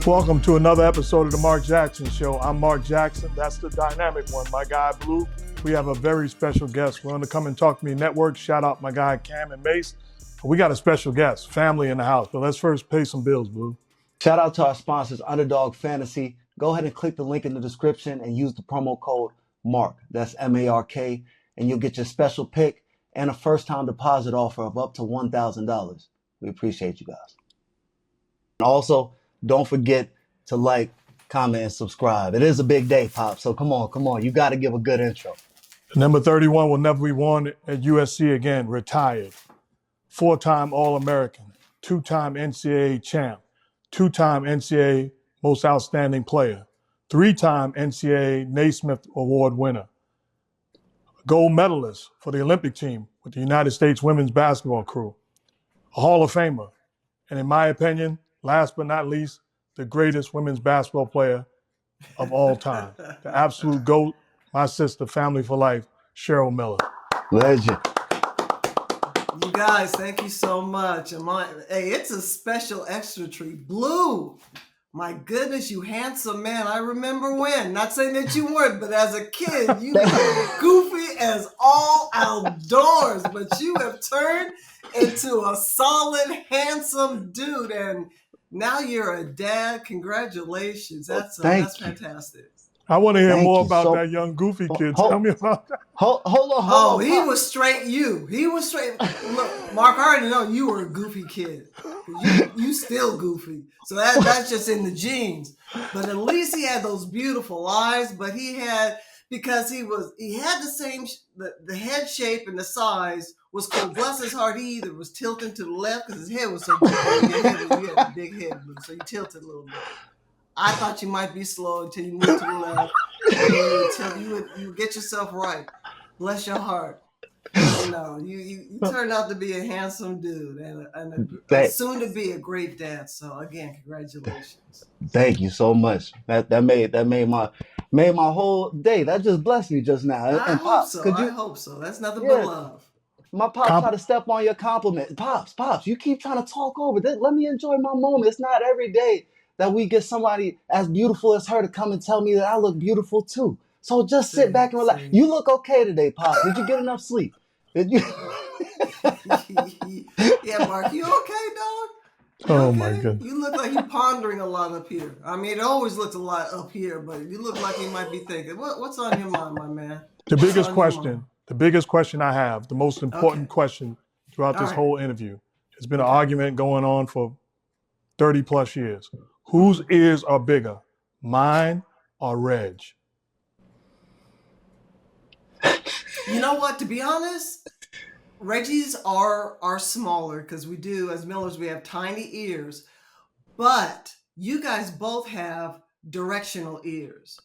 Welcome to another episode of the Mark Jackson Show. I'm Mark Jackson. That's the dynamic one, my guy Blue. We have a very special guest. We're on the Come and Talk to Me Network. Shout out my guy Cam and Mace. We got a special guest, family in the house. But let's first pay some bills, Blue. Shout out to our sponsors, Underdog Fantasy. Go ahead and click the link in the description and use the promo code MARK. That's M-A-R-K. And you'll get your special pick and a first-time deposit offer of up to $1,000. We appreciate you guys. And also, don't forget to like, comment, and subscribe. It is a big day, Pop. So come on. You got to give a good intro. Number 31 will never be worn at USC again. Retired. 4-time All-American. 2-time NCAA champ. 2-time NCAA Most Outstanding Player. 3-time NCAA Naismith Award winner. Gold medalist for the Olympic team with the United States women's basketball crew. A Hall of Famer. And in my opinion, last but not least, the greatest women's basketball player of all time. The absolute GOAT, my sister, family for life, Cheryl Miller. Legend. You guys, thank you so much. Hey, it's a special extra treat. Blue, my goodness, you handsome man. I remember when, not saying that you weren't, but as a kid, you were goofy as all outdoors, but you have turned into a solid, handsome dude, and now you're a dad. Congratulations. That's fantastic. I want to hear more about that young goofy kid. Tell me about that. Hold on. He was straight you. He was straight. Look, Mark, I already know you were a goofy kid. You still goofy. So that's just in the genes. But at least he had those beautiful eyes. But he had, because he had the same, the head shape and the size was cool. Bless his heart, he either was tilting to the left because his head was so big. You had a big head, so you tilted a little bit. I thought you might be slow until you moved to the left. And you would get yourself right. Bless your heart. You turned out to be a handsome dude and soon to be a great dad. So again, congratulations. Thank you so much. That made my whole day. That just blessed me just now. I hope so. That's nothing but love. My pops try to step on your compliment. Pops, you keep trying to talk over this. Let me enjoy my moment. It's not every day that we get somebody as beautiful as her to come and tell me that I look beautiful too. So just sit back and relax. You look okay today, Pops. Did you get enough sleep? Did you? Yeah, Mark, you okay, dog? Oh my goodness. You look like you're pondering a lot up here. I mean, it always looks a lot up here, but you look like you might be thinking, what's on your mind, my man? The biggest question I have, the most important question throughout this whole interview, has been an argument going on for 30 plus years. Whose ears are bigger, mine or Reg? You know what? To be honest, Reggie's are smaller because we do, as Millers, we have tiny ears. But you guys both have directional ears.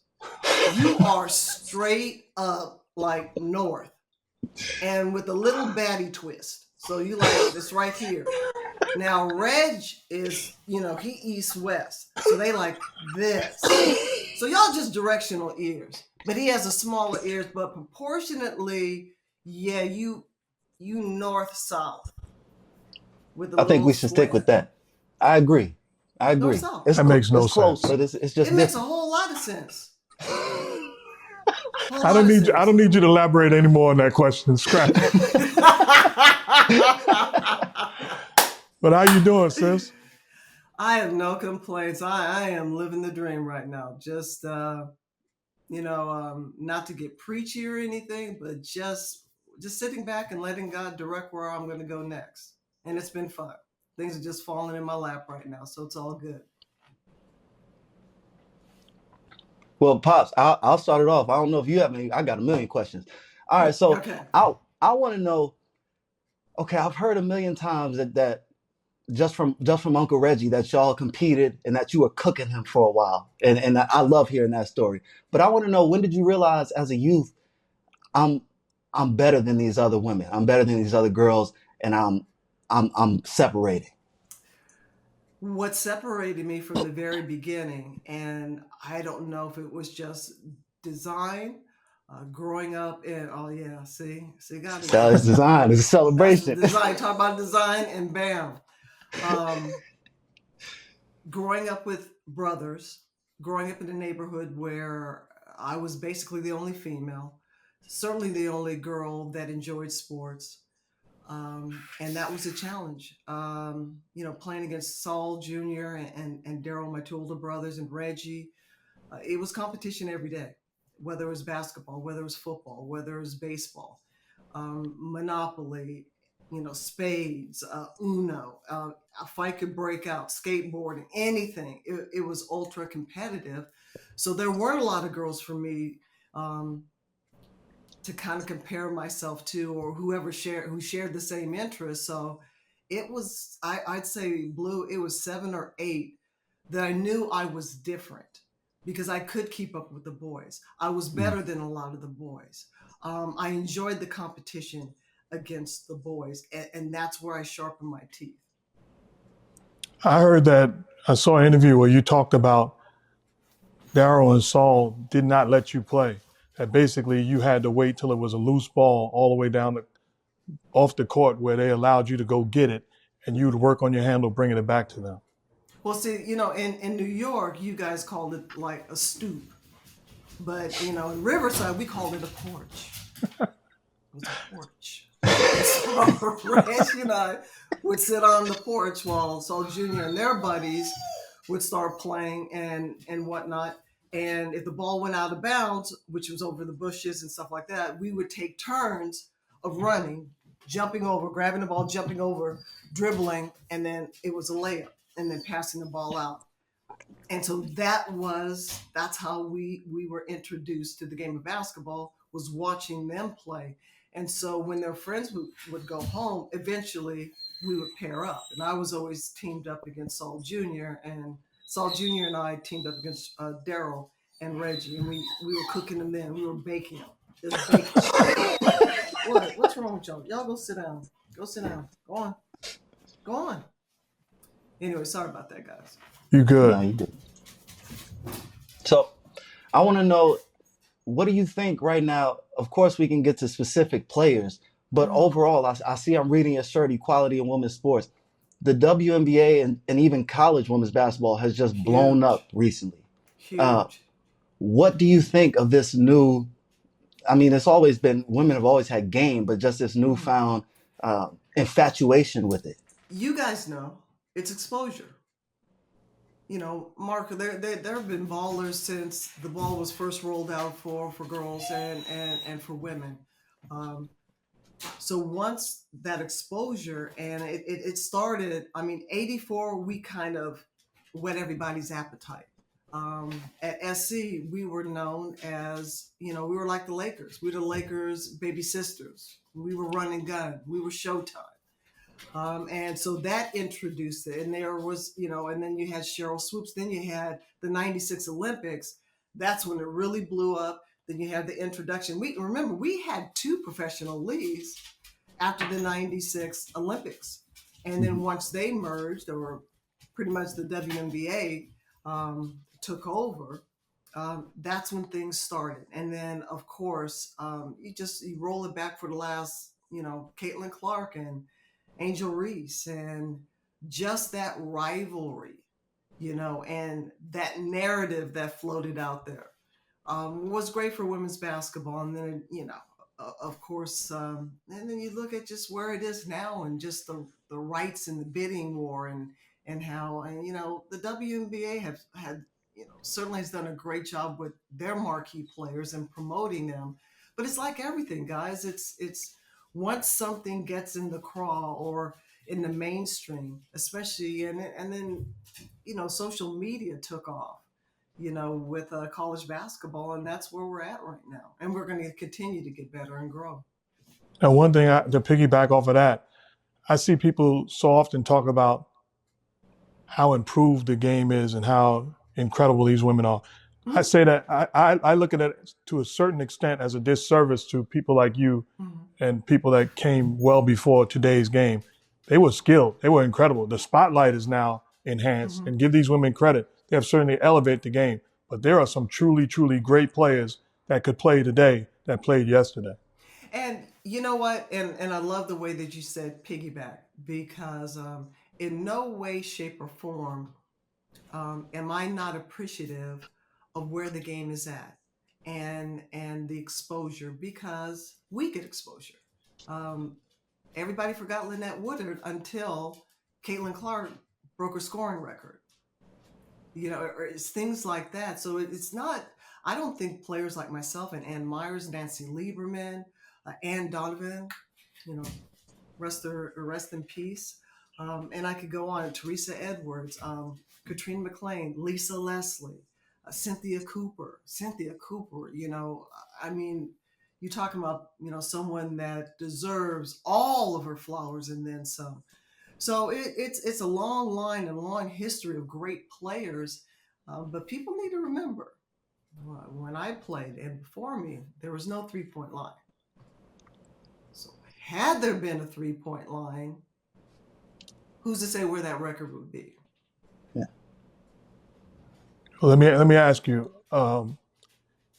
You are straight up like north and with a little baddie twist. So you like this right here. Now, Reg is, he east-west. So they like this. So y'all just directional ears. But he has a smaller ears, but proportionately, yeah, you north-south. I think we should stick with that. I agree. North-south. That makes no close, sense. but it's just different. Makes a whole lot of sense. I don't need you to elaborate anymore on that question. Scratch it. But how you doing, sis? I have no complaints. I am living the dream right now. Just, not to get preachy or anything, but just sitting back and letting God direct where I'm going to go next. And it's been fun. Things are just falling in my lap right now, so it's all good. Well, Pops, I'll start it off. I don't know if you have any. I got a million questions. All right, so I want to know. Okay, I've heard a million times that just from Uncle Reggie that y'all competed and that you were cooking him for a while, and I love hearing that story. But I want to know, when did you realize as a youth, I'm better than these other women, I'm better than these other girls, and I'm separating. What separated me from the very beginning, and I don't know if it was just design, growing up in, got it. It's design, it's a celebration. Design, talk about design and bam. Growing up with brothers, growing up in a neighborhood where I was basically the only female, certainly the only girl that enjoyed sports. And that was a challenge. Playing against Saul Jr. and Daryl, my two older brothers, and Reggie. It was competition every day, whether it was basketball, whether it was football, whether it was baseball, Monopoly, spades, Uno, a fight could break out, skateboarding, anything. It was ultra competitive. So there weren't a lot of girls for me to kind of compare myself to, or who shared the same interests. So it was, I'd say, Blue, it was 7 or 8 that I knew I was different because I could keep up with the boys. I was better than a lot of the boys. I enjoyed the competition against the boys, and that's where I sharpened my teeth. I saw an interview where you talked about Daryl and Saul did not let you play. That basically you had to wait till it was a loose ball all the way down off the court where they allowed you to go get it, and you would work on your handle bringing it back to them. Well, see, in New York, you guys called it like a stoop. But, in Riverside, we called it a porch. It was a porch. So Reggie and I would sit on the porch while Saul Jr. and their buddies would start playing and whatnot. And if the ball went out of bounds, which was over the bushes and stuff like that, we would take turns of running, jumping over, grabbing the ball, jumping over, dribbling, and then it was a layup, and then passing the ball out. And so that's how we were introduced to the game of basketball, was watching them play. And so when their friends would go home, eventually we would pair up. And I was always teamed up against Saul Jr. And Saul Jr. and I teamed up against Daryl and Reggie. And we were cooking them then. We were baking them. It was baking. What's wrong with y'all? Y'all go sit down. Go sit down. Go on. Go on. Anyway, sorry about that, guys. You good. No, you good. So I want to know, what do you think right now? Of course, we can get to specific players, but overall, I see I'm reading your shirt, Equality in Women's Sports. The WNBA and even college women's basketball has just blown up recently. Huge. What do you think of this new, it's always been, women have always had game, but just this newfound infatuation with it? You guys know, it's exposure. Mark, there have been ballers since the ball was first rolled out for girls and for women. So once that exposure, and it started, 84, we kind of whet everybody's appetite. At SC, we were known as, we were like the Lakers. We were the Lakers' baby sisters. We were running gun. We were Showtime. And so that introduced it. And there was, and then you had Cheryl Swoops. Then you had the 96 Olympics. That's when it really blew up. Then you had the introduction. We had 2 professional leagues after the 96 Olympics. And then once they merged, or pretty much the WNBA took over, that's when things started. And then, of course, you roll it back for the last, Caitlin Clark and Angel Reese, and just that rivalry, and that narrative that floated out there was great for women's basketball. And then, of course, and then you look at just where it is now, and just the rights and the bidding war, and how, and the WNBA had certainly has done a great job with their marquee players and promoting them. But it's like everything, guys. It's once something gets in the crawl or in the mainstream, especially, and then, social media took off, with college basketball, and that's where we're at right now. And we're going to continue to get better and grow. And one thing to piggyback off of that, I see people so often talk about how improved the game is and how incredible these women are. Mm-hmm. I say that I look at it to a certain extent as a disservice to people like you and people that came well before today's game. They were skilled. They were incredible. The spotlight is now enhanced, and give these women credit. They have certainly elevated the game. But there are some truly, truly great players that could play today that played yesterday. And you know what? And I love the way that you said piggyback, because in no way, shape, or form am I not appreciative of where the game is at and the exposure, because we get exposure. Um, Everybody forgot Lynette Woodard until Caitlin Clark broke her scoring record. Or it's things like that. So it's not. I don't think players like myself and Ann Myers, Nancy Lieberman, Ann Donovan, you know, rest in peace. And I could go on. Teresa Edwards, Katrina McLean, Lisa Leslie, Cynthia Cooper. I mean, you're talking about someone that deserves all of her flowers and then some. So it's a long line and long history of great players, but people need to remember when I played and before me, there was no 3-point line. So had there been a 3-point line, who's to say where that record would be? Yeah. Well, let me ask you.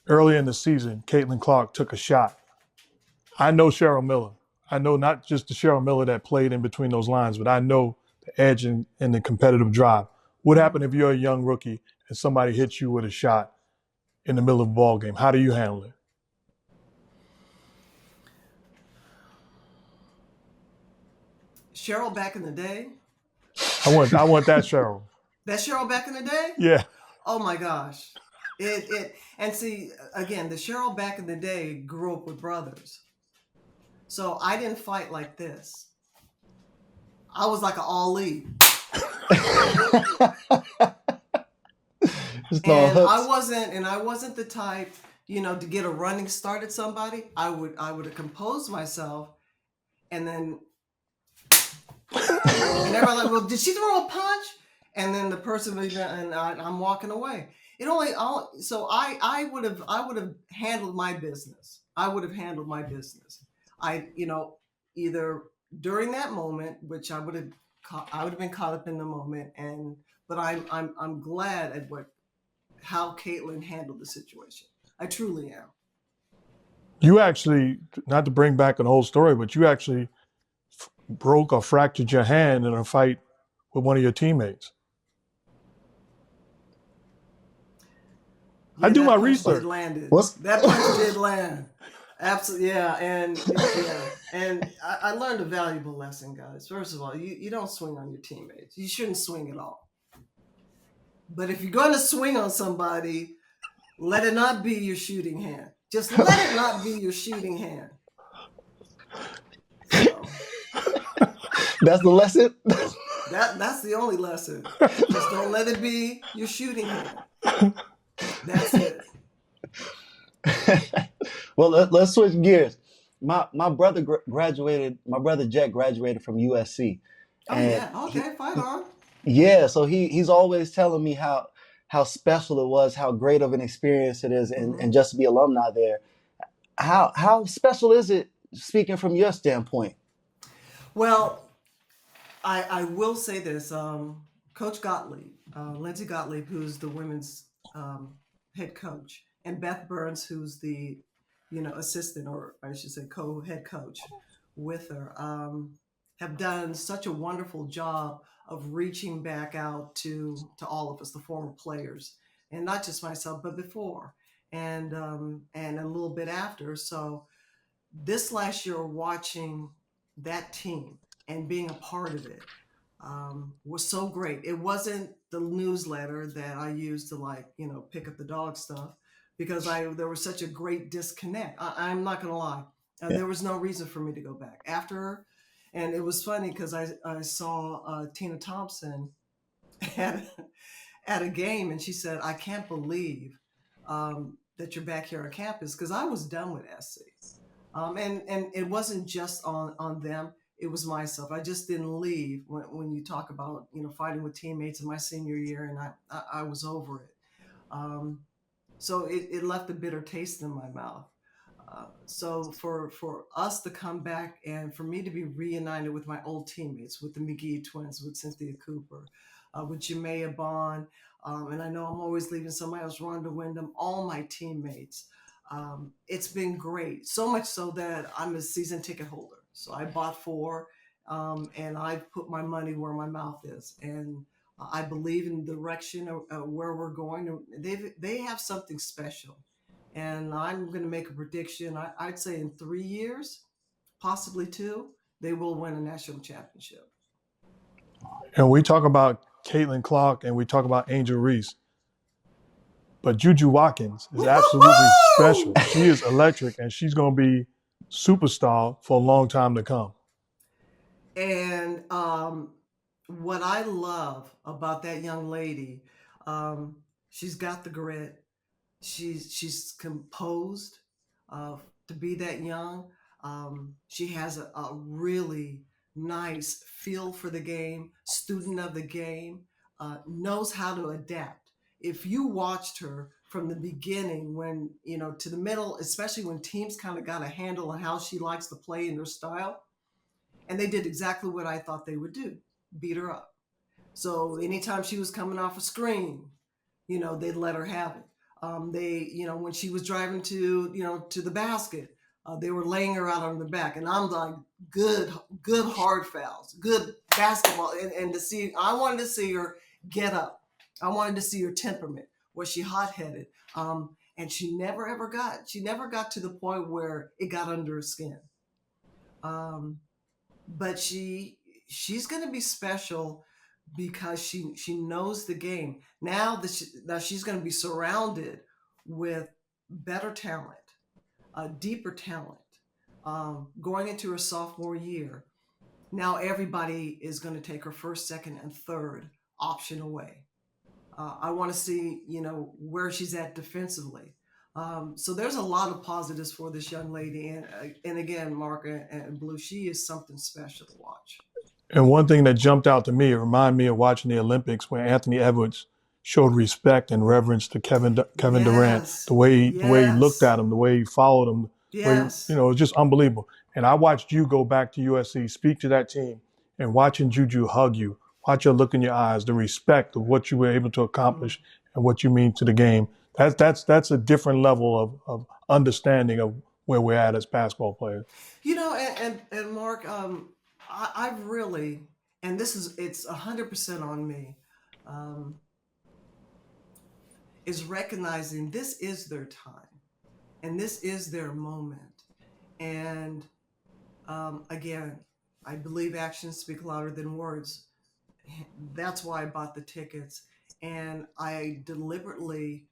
Early in the season, Caitlin Clark took a shot. I know Cheryl Miller. I know not just the Cheryl Miller that played in between those lines, but I know the edge and the competitive drive. What happened if you're a young rookie and somebody hits you with a shot in the middle of a ball game? How do you handle it? Cheryl back in the day. I want that Cheryl. That Cheryl back in the day? Yeah. Oh my gosh. And see, again, the Cheryl back in the day grew up with brothers. So I didn't fight like this. I was like an Ali. And I wasn't the type, to get a running start at somebody. I would have composed myself, and then and everybody like, well, did she throw a punch? And then the person would, and I'm walking away. So I would have handled my business. Either during that moment, which I would have been caught up in the moment, but I'm glad at how Caitlin handled the situation. I truly am. You actually, not to bring back an old story, but you actually broke or fractured your hand in a fight with one of your teammates. Yeah, I do my research. That punch did land. Absolutely, yeah, and I learned a valuable lesson, guys. First of all, you don't swing on your teammates. You shouldn't swing at all. But if you're going to swing on somebody, let it not be your shooting hand. Just let it not be your shooting hand. So, that's the lesson? That's the only lesson. Just don't let it be your shooting hand. That's it. Well, let's switch gears. My brother graduated. My brother Jet graduated from USC. Oh yeah, okay, fight on. Yeah, so he's always telling me how special it was, how great of an experience it is, and just to be alumni there. How special is it, speaking from your standpoint? Well, I will say this. Coach Gottlieb, Lindsay Gottlieb, who's the women's head coach, and Beth Burns, who's the assistant, or I should say co-head coach with her, have done such a wonderful job of reaching back out to all of us, the former players, and not just myself, but before and a little bit after. So this last year, watching that team and being a part of it was so great. It wasn't the newsletter that I used to pick up the dog stuff, because there was such a great disconnect. I'm not going to lie. There was no reason for me to go back after. And it was funny because I saw Tina Thompson at a game, and she said, I can't believe that you're back here on campus, because I was done with SC. And it wasn't just on them. It was myself. I just didn't leave when you talk about, fighting with teammates in my senior year, and I was over it. So it left a bitter taste in my mouth. So for us to come back and for me to be reunited with my old teammates, with the McGee twins, with Cynthia Cooper, with Jamea Bond, and I know I'm always leaving somebody else, Rhonda Wyndham, all my teammates. It's been great. So much so that I'm a season ticket holder. So I bought 4, and I put my money where my mouth is. And I believe in the direction of where we're going. They have something special. And I'm going to make a prediction. I'd say in 3 years, possibly 2, they will win a national championship. And we talk about Caitlin Clark and we talk about Angel Reese. But JUJU Watkins is absolutely special. She is electric, and she's going to be superstar for a long time to come. And what I love about that young lady, she's got the grit. She's composed to be that young. She has a really nice feel for the game, student of the game, knows how to adapt. If you watched her from the beginning, when, to the middle, especially when teams kind of got a handle on how she likes to play in her style, and they did exactly what I thought they would do, beat her up. So anytime she was coming off a screen, they'd let her have it. When she was driving to the basket, they were laying her out on the back, and I'm like, good hard fouls, good basketball, and I wanted to see her get up. I wanted to see her temperament. Was she hot-headed? And she never got to the point where it got under her skin. But she's going to be special because she knows the game. Now she's going to be surrounded with better talent, deeper talent. Going into her sophomore year, now everybody is going to take her first, second, and third option away. I want to see, where she's at defensively. So there's a lot of positives for this young lady. And again, Mark and Blue, she is something special to watch. And one thing that jumped out to me, it reminded me of watching the Olympics where Anthony Edwards showed respect and reverence to Kevin Durant, the way he looked at him, the way he followed him, it was just unbelievable. And I watched you go back to USC, speak to that team, and watching JUJU hug you, watch her look in your eyes, the respect of what you were able to accomplish and what you mean to the game. That's a different level of understanding of where we're at as basketball players. And Mark, I've really, and it's 100% on me, is recognizing this is their time and this is their moment. And again, I believe actions speak louder than words. That's why I bought the tickets. And I deliberately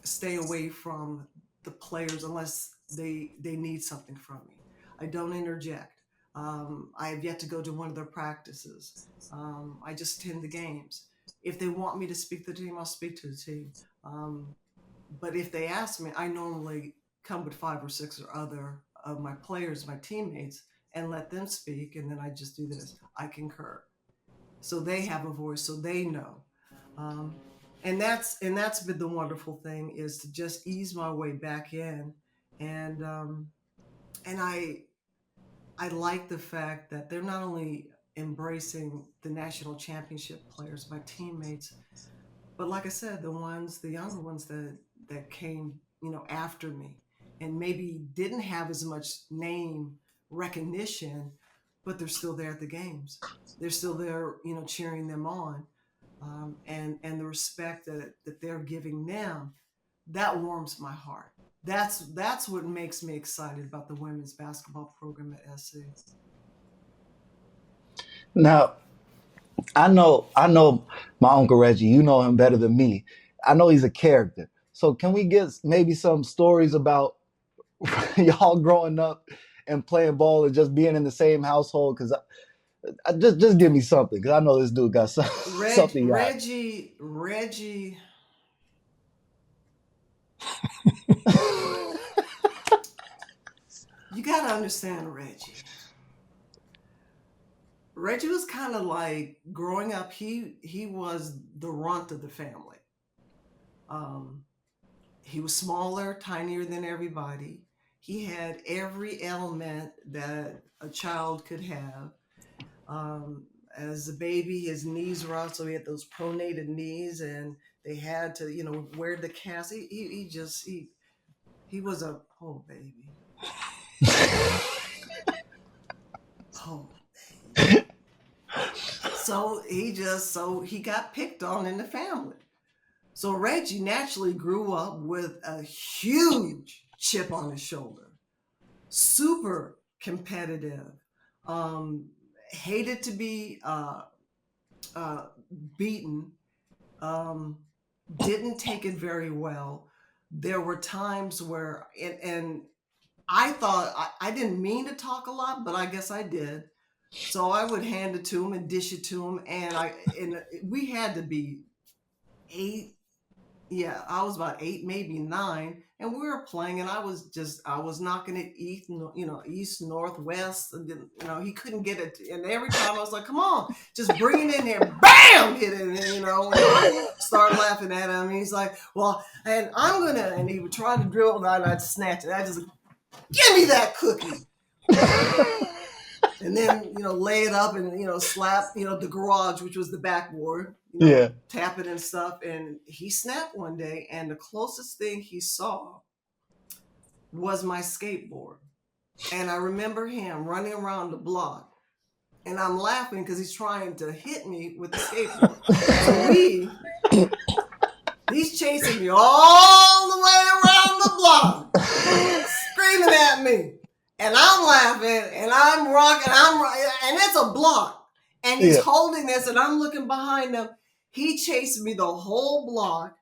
stay away from the players unless they need something from me. I don't interject. I have yet to go to one of their practices. I just attend the games. If they want me to speak to the team, I'll speak to the team. But if they ask me, I normally come with 5 or 6 or other of my players, my teammates, and let them speak. And then I just do this. I concur. So they have a voice, so they know. And that's been the wonderful thing, is to just ease my way back in. And I like the fact that they're not only embracing the national championship players, my teammates, but like I said, the younger ones that came, after me and maybe didn't have as much name recognition, but they're still there at the games. They're still there, cheering them on. And the respect that they're giving them, that warms my heart. That's what makes me excited about the women's basketball program at SC. Now, I know my Uncle Reggie. You know him better than me. I know he's a character. So can we get maybe some stories about y'all growing up and playing ball and just being in the same household? Because I just give me something, because I know this dude got something. Reggie. You got to understand Reggie. Reggie was kind of like, growing up, he was the runt of the family. He was smaller, tinier than everybody. He had every element that a child could have. As a baby, his knees were out, so he had those pronated knees, and they had to, wear the cast. He was a baby. Oh, baby. So he got picked on in the family. So Reggie naturally grew up with a huge chip on his shoulder, super competitive, hated to be beaten, didn't take it very well. There were times where, and I thought I didn't mean to talk a lot, but I guess I did. So I would hand it to him and dish it to him, and we had to be 8. Yeah, I was about 8, maybe 9, and we were playing, and I was knocking it east, north, west, and then, he couldn't get it, and every time I was like, "Come on, just bring it in there, bam, hit it," and start laughing at him. And he's like, "Well, and I'm gonna," and he would try to drill, and I'd snatch it. I just, "Give me that cookie." And then, lay it up and, slap, the garage, which was the backboard, tap it and stuff. And he snapped one day, and the closest thing he saw was my skateboard. And I remember him running around the block, and I'm laughing because he's trying to hit me with the skateboard. So he's chasing me all the way around the block, screaming at me. And I'm laughing, and I'm rocking, and it's a block. And he's holding this, and I'm looking behind him. He chased me the whole block.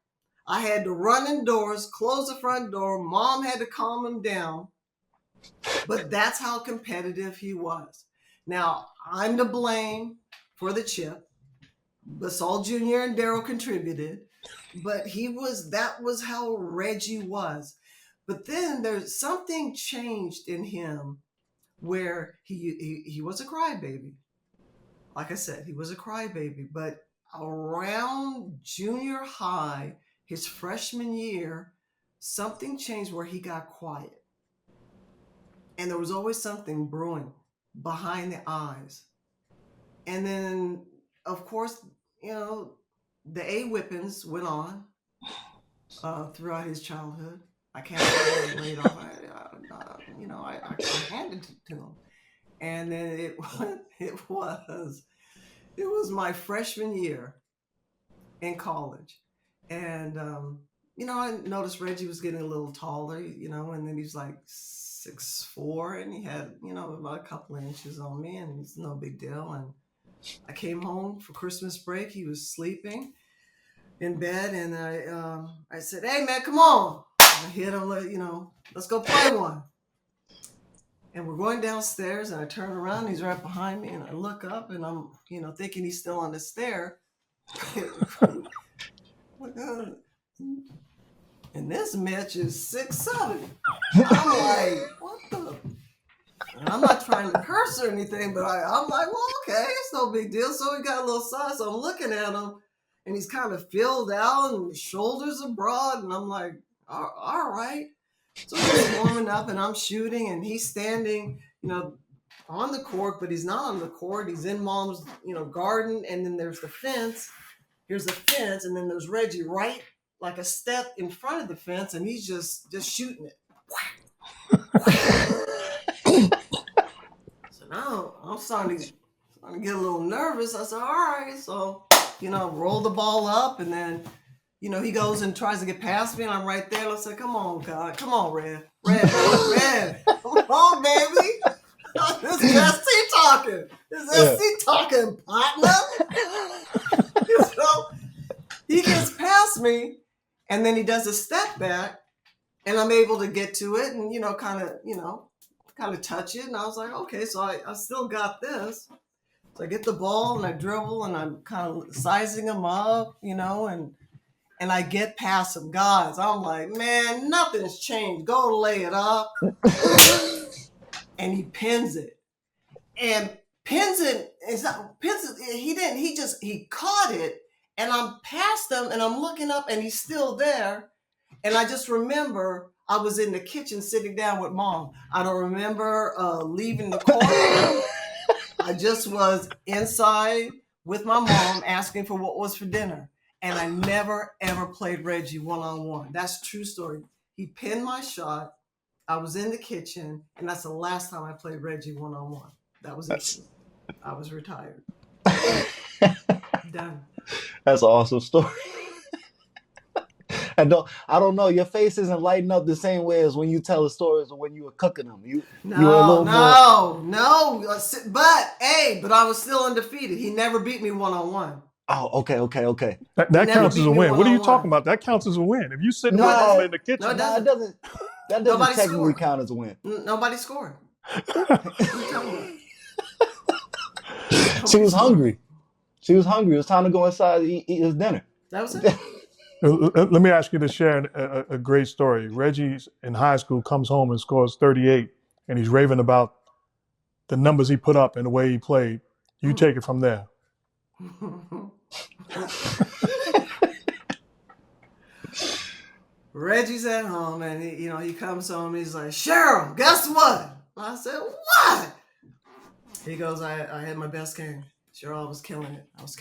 I had to run indoors, close the front door. Mom had to calm him down. But that's how competitive he was. Now, I'm to blame for the chip. Basal Jr. and Daryl contributed. But that was how Reggie was. But then there's something changed in him where he was a crybaby. Like I said, he was a crybaby. But around junior high, his freshman year, something changed where he got quiet. And there was always something brewing behind the eyes. And then, of course, the A-whippings went on throughout his childhood. I can't say I laid off. I handed it to him, and then it was my freshman year in college, and I noticed Reggie was getting a little taller, and then he's like 6'4", and he had about a couple of inches on me, and it's no big deal. And I came home for Christmas break. He was sleeping in bed, and I said, "Hey man, come on." I hit him, let's go play one. And we're going downstairs, and I turn around, and he's right behind me, and I look up, and I'm, thinking he's still on the stair. And this Mitch is 6'7". I'm like, what the? And I'm not trying to curse or anything, but I'm like, well, okay, it's no big deal. So we got a little size, so I'm looking at him, and he's kind of filled out, and his shoulders are broad, and I'm like, all right. So he's warming up, and I'm shooting, and he's standing, on the court, but he's not on the court. He's in Mom's, garden, and then there's the fence. Here's the fence, and then there's Reggie right like a step in front of the fence, and he's just shooting it. So now I'm starting to get a little nervous. I said, all right. So, roll the ball up, and then he goes and tries to get past me, and I'm right there. And I said, come on, God. Come on, Red. Come on, baby. This is SC talking. This is SC talking, partner. So he gets past me, and then he does a step back, and I'm able to get to it and, kind of touch it. And I was like, okay, so I still got this. So I get the ball, and I dribble, and I'm kind of sizing him up, and I get past him. Guys, I'm like, man, nothing's changed. Go lay it up. And he pins it. And pins it. He didn't. He caught it. And I'm past him, and I'm looking up, and he's still there. And I just remember I was in the kitchen sitting down with Mom. I don't remember leaving the court. I just was inside with my mom asking for what was for dinner. And I never, ever played Reggie one-on-one. That's a true story. He pinned my shot. I was in the kitchen, and that's the last time I played Reggie one-on-one. That was it. I was retired. Done. That's an awesome story. I don't know. Your face isn't lighting up the same way as when you tell the stories or when you were cooking them. You were a little more. No. But I was still undefeated. He never beat me 1-on-1. Oh, okay. That counts as a win. What are you talking about? That counts as a win. If you sit and holler in the kitchen. No, it Nah, doesn't. That doesn't technically count as a win. Nobody scored. She was hungry. It was time to go inside and eat his dinner. That was it. Let me ask you to share a great story. Reggie in high school comes home and scores 38, and he's raving about the numbers he put up and the way he played. You take it from there. Reggie's at home, and he comes home. He's like, Cheryl, guess what? I said, what? He goes, I had my best game. Cheryl, I was killing it. I was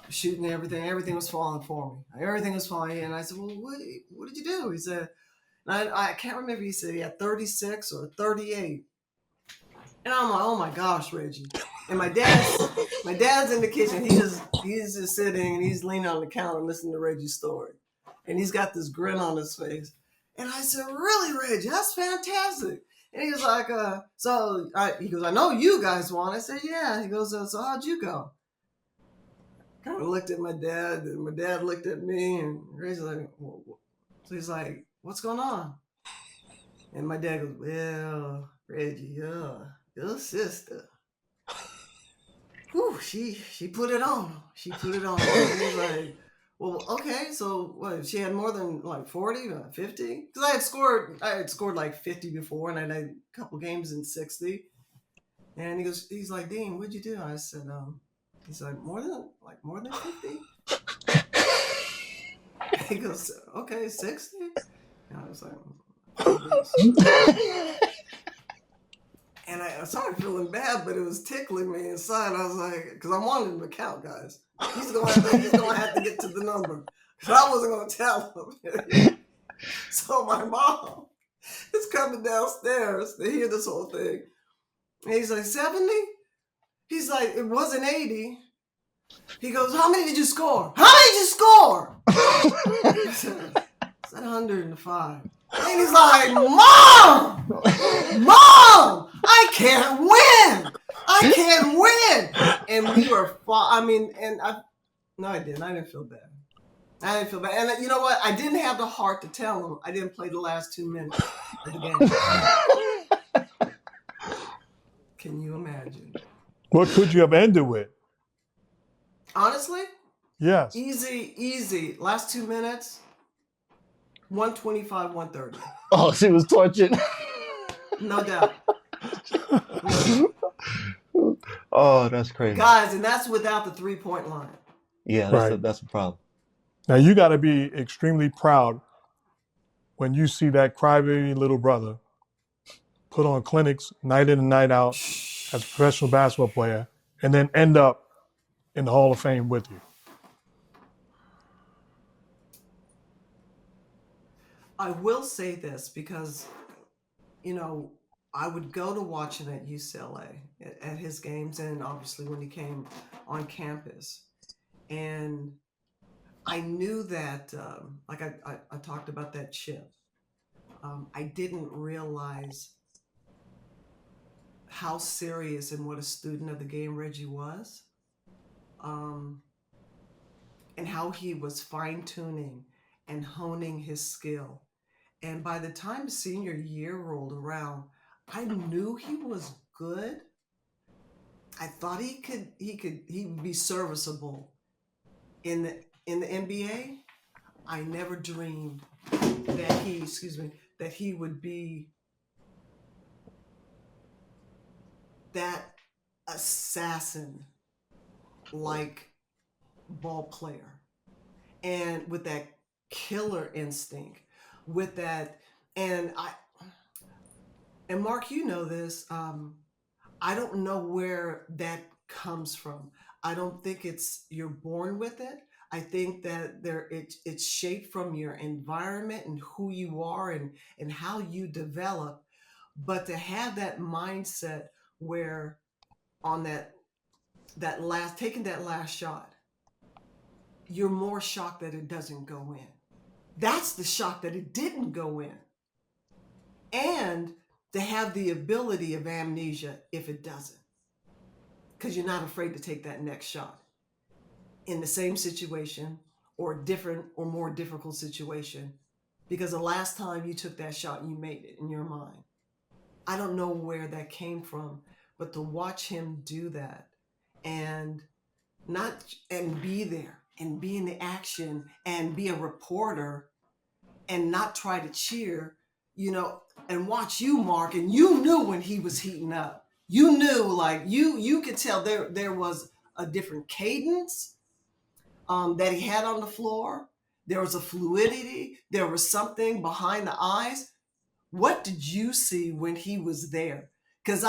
shooting everything. Everything was falling for me. Everything was falling. And I said, well, what did you do? He said, and I can't remember. He said he had 36 or 38. And I'm like, oh my gosh, Reggie. And my dad's in the kitchen. He's just sitting and he's leaning on the counter listening to Reggie's story. And he's got this grin on his face. And I said, really, Reggie? That's fantastic. And he was like, he goes, I know you guys won. I said, yeah. He goes, so how'd you go? Kind of looked at my dad, and my dad looked at me, and Reggie's like, so he's like, what's going on? And my dad goes, well, Reggie, your sister, whew, she put it on. She put it on. And he's like, well, okay, so what? She had more than like 40 or 50? Because I had scored like 50 before, and I had a couple games in 60. And he's like, Dean, what'd you do? I said, he's like, more than 50? He goes, okay, 60? And I was like, and I started feeling bad, but it was tickling me inside. I was like, because I wanted him to count, guys. He's gonna have to get to the number. Because I wasn't gonna tell him. So my mom is coming downstairs to hear this whole thing. And he's like, 70? He's like, it wasn't 80. He goes, how many did you score? How many did you score? I said 105. And he's like, Mom, I can't win. And we were, no, I didn't. I didn't feel bad. And you know what? I didn't have the heart to tell him I didn't play the last 2 minutes of the game. Can you imagine? What could you have ended with? Honestly? Yes. Easy. Last 2 minutes, 125, 130. Oh, she was tortured. No doubt. Oh, that's crazy. Guys, and that's without the 3-point line. Yeah, that's a problem. Now, you got to be extremely proud when you see that crybaby little brother put on clinics night in and night out as a professional basketball player and then end up in the Hall of Fame with you. I will say this because, I would go to watch him at UCLA at his games and obviously when he came on campus. And I knew that, I talked about that chip. I didn't realize how serious and what a student of the game Reggie was. And how he was fine-tuning and honing his skill. And by the time senior year rolled around, I knew he was good. I thought he would be serviceable in the NBA. I never dreamed that he would be that assassin like ball player, and with that killer instinct, with that, and Mark, you know this. I don't know where that comes from. I don't think you're born with it. I think that it's shaped from your environment and who you are and how you develop. But to have that mindset where on that taking that last shot, you're more shocked that it doesn't go in. That's the shock that it didn't go in. And to have the ability of amnesia if it doesn't. Because you're not afraid to take that next shot in the same situation or different or more difficult situation. Because the last time you took that shot, you made it in your mind. I don't know where that came from, but to watch him do that and be there and be in the action and be a reporter and not try to cheer, and watch you, Mark, and you knew when he was heating up. You knew, like, you could tell there was a different cadence that he had on the floor. There was a fluidity. There was something behind the eyes. What did you see when he was there? Because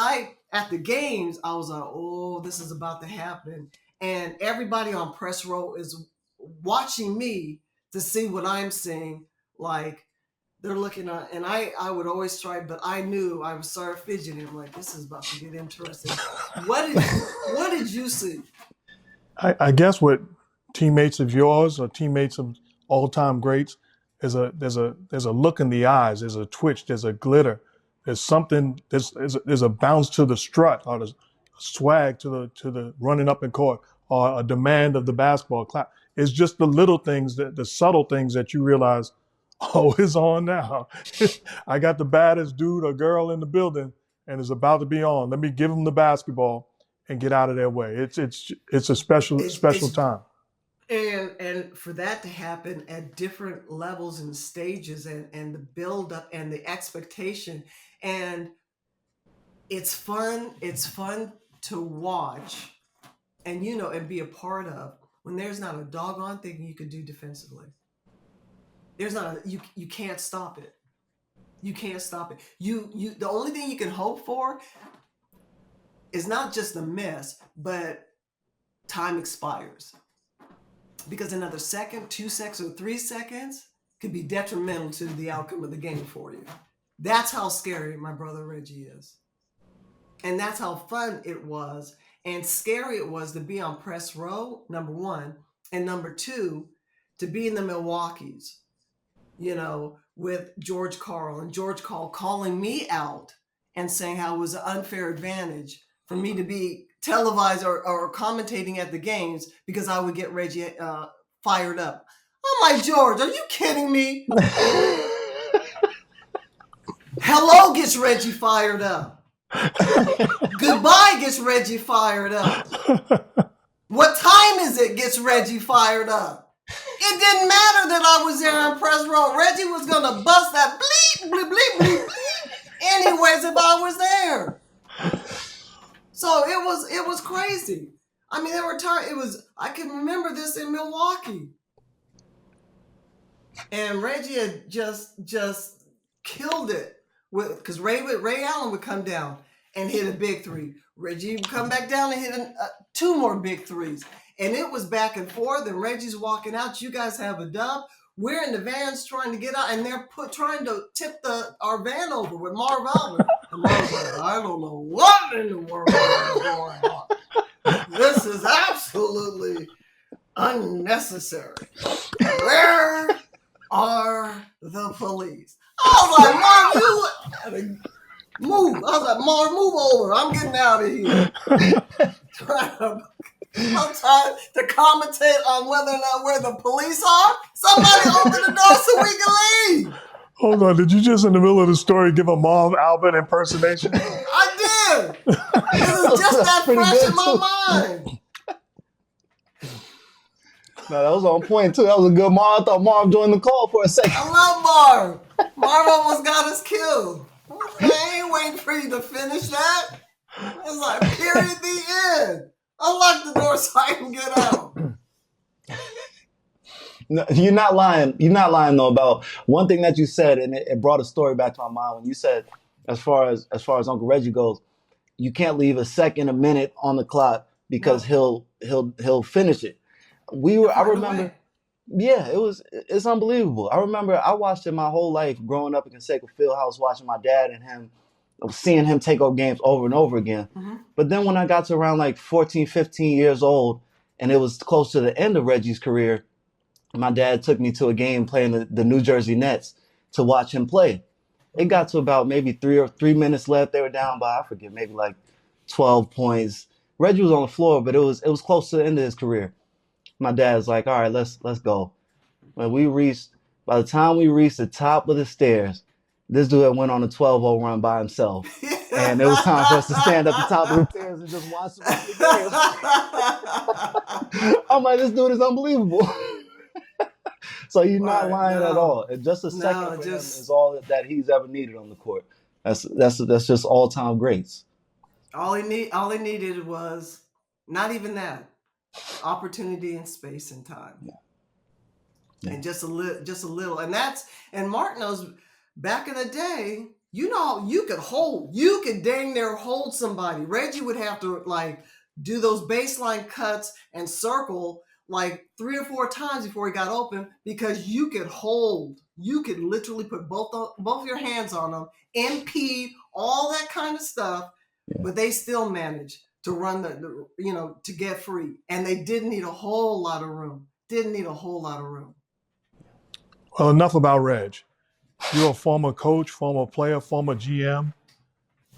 at the games, I was like, oh, this is about to happen. And everybody on press row is watching me to see what I'm seeing. Like, they're looking at, and I would always try, but I knew I would start fidgeting. I'm like, this is about to get interesting. What did you see? I guess what teammates of yours or teammates of all-time greats, there's a look in the eyes, there's a twitch, there's a glitter, there's something, there's a bounce to the strut or the swag to the running up in court or a demand of the basketball clap. It's just the little things, the subtle things that you realize, oh, it's on now. I got the baddest dude or girl in the building and it's about to be on. Let me give them the basketball and get out of their way. It's a special time. And for that to happen at different levels and stages and the build up and the expectation, and it's fun to watch and and be a part of when there's not a doggone thing you could do defensively. There's not you can't stop it. You can't stop it. You the only thing you can hope for is not just a miss, but time expires. Because another second, 2 seconds, or 3 seconds could be detrimental to the outcome of the game for you. That's how scary my brother Reggie is. And that's how fun it was and scary it was to be on press row, number one. And number two, to be in the Milwaukees, with George Karl. And George Karl calling me out and saying how it was an unfair advantage for me to be televised or commentating at the games because I would get Reggie fired up. I'm like, George, are you kidding me? Hello gets Reggie fired up. Goodbye gets Reggie fired up. What time is it gets Reggie fired up. It didn't matter that I was there on press row. Reggie was going to bust that bleep, bleep, bleep, bleep, bleep anyways if I was there. So it was crazy. I mean, there were times I can remember this in Milwaukee. And Reggie had just killed it because Ray Allen would come down and hit a big three. Reggie would come back down and hit two more big threes. And it was back and forth, and Reggie's walking out. You guys have a dub. We're in the vans trying to get out, and they're trying to tip our van over with Marv Albert. And Marv's like, I don't know what in the world is going on. This is absolutely unnecessary. Where are the police? I was like, Marv, you move. I was like, Marv, move over. I'm getting out of here. I'm trying to commentate on whether or not where the police are. Somebody open the door so we can leave. Hold on, did you just in the middle of the story give a Marv Albert impersonation? I did. It was just that fresh in my mind. No, that was on point too. That was a good Marv. I thought Marv joined the call for a second. I love Marv. Marv almost got us killed. I ain't waiting for you to finish that. It's like period the end. Unlock the door so I can get out. No, you're not lying. You're not lying though about one thing that you said, and it brought a story back to my mind when you said, as far as Uncle Reggie goes, you can't leave a second, a minute on the clock because he'll finish it. I remember, yeah, it's unbelievable. I remember I watched it my whole life growing up in Conseco Fieldhouse, watching my dad and him seeing him take over games over and over again. Mm-hmm. But then when I got to around like 14, 15 years old, and it was close to the end of Reggie's career, my dad took me to a game playing the New Jersey Nets to watch him play. It got to about maybe 3 minutes left. They were down by, I forget, maybe like 12 points. Reggie was on the floor, but it was close to the end of his career. My dad's like, all right, let's go. By the time we reached the top of the stairs, this dude had went on a 12-0 run by himself. And it was time for us to stand at the top of the stairs and just watch the rest of the game. I'm like, this dude is unbelievable. So you're not lying at all. And just a second for him is all that he's ever needed on the court. That's just all-time greats. All he needed was not even that. Opportunity and space and time. Yeah. Yeah. And just a little. And Mark knows back in the day, you could dang near hold somebody. Reggie would have to like do those baseline cuts and circle like 3 or 4 times before he got open, because you could literally put both your hands on them, impede all that kind of stuff, but they still managed to run to get free. And they didn't need a whole lot of room. Well, enough about Reg. You're a former coach, former player, former GM.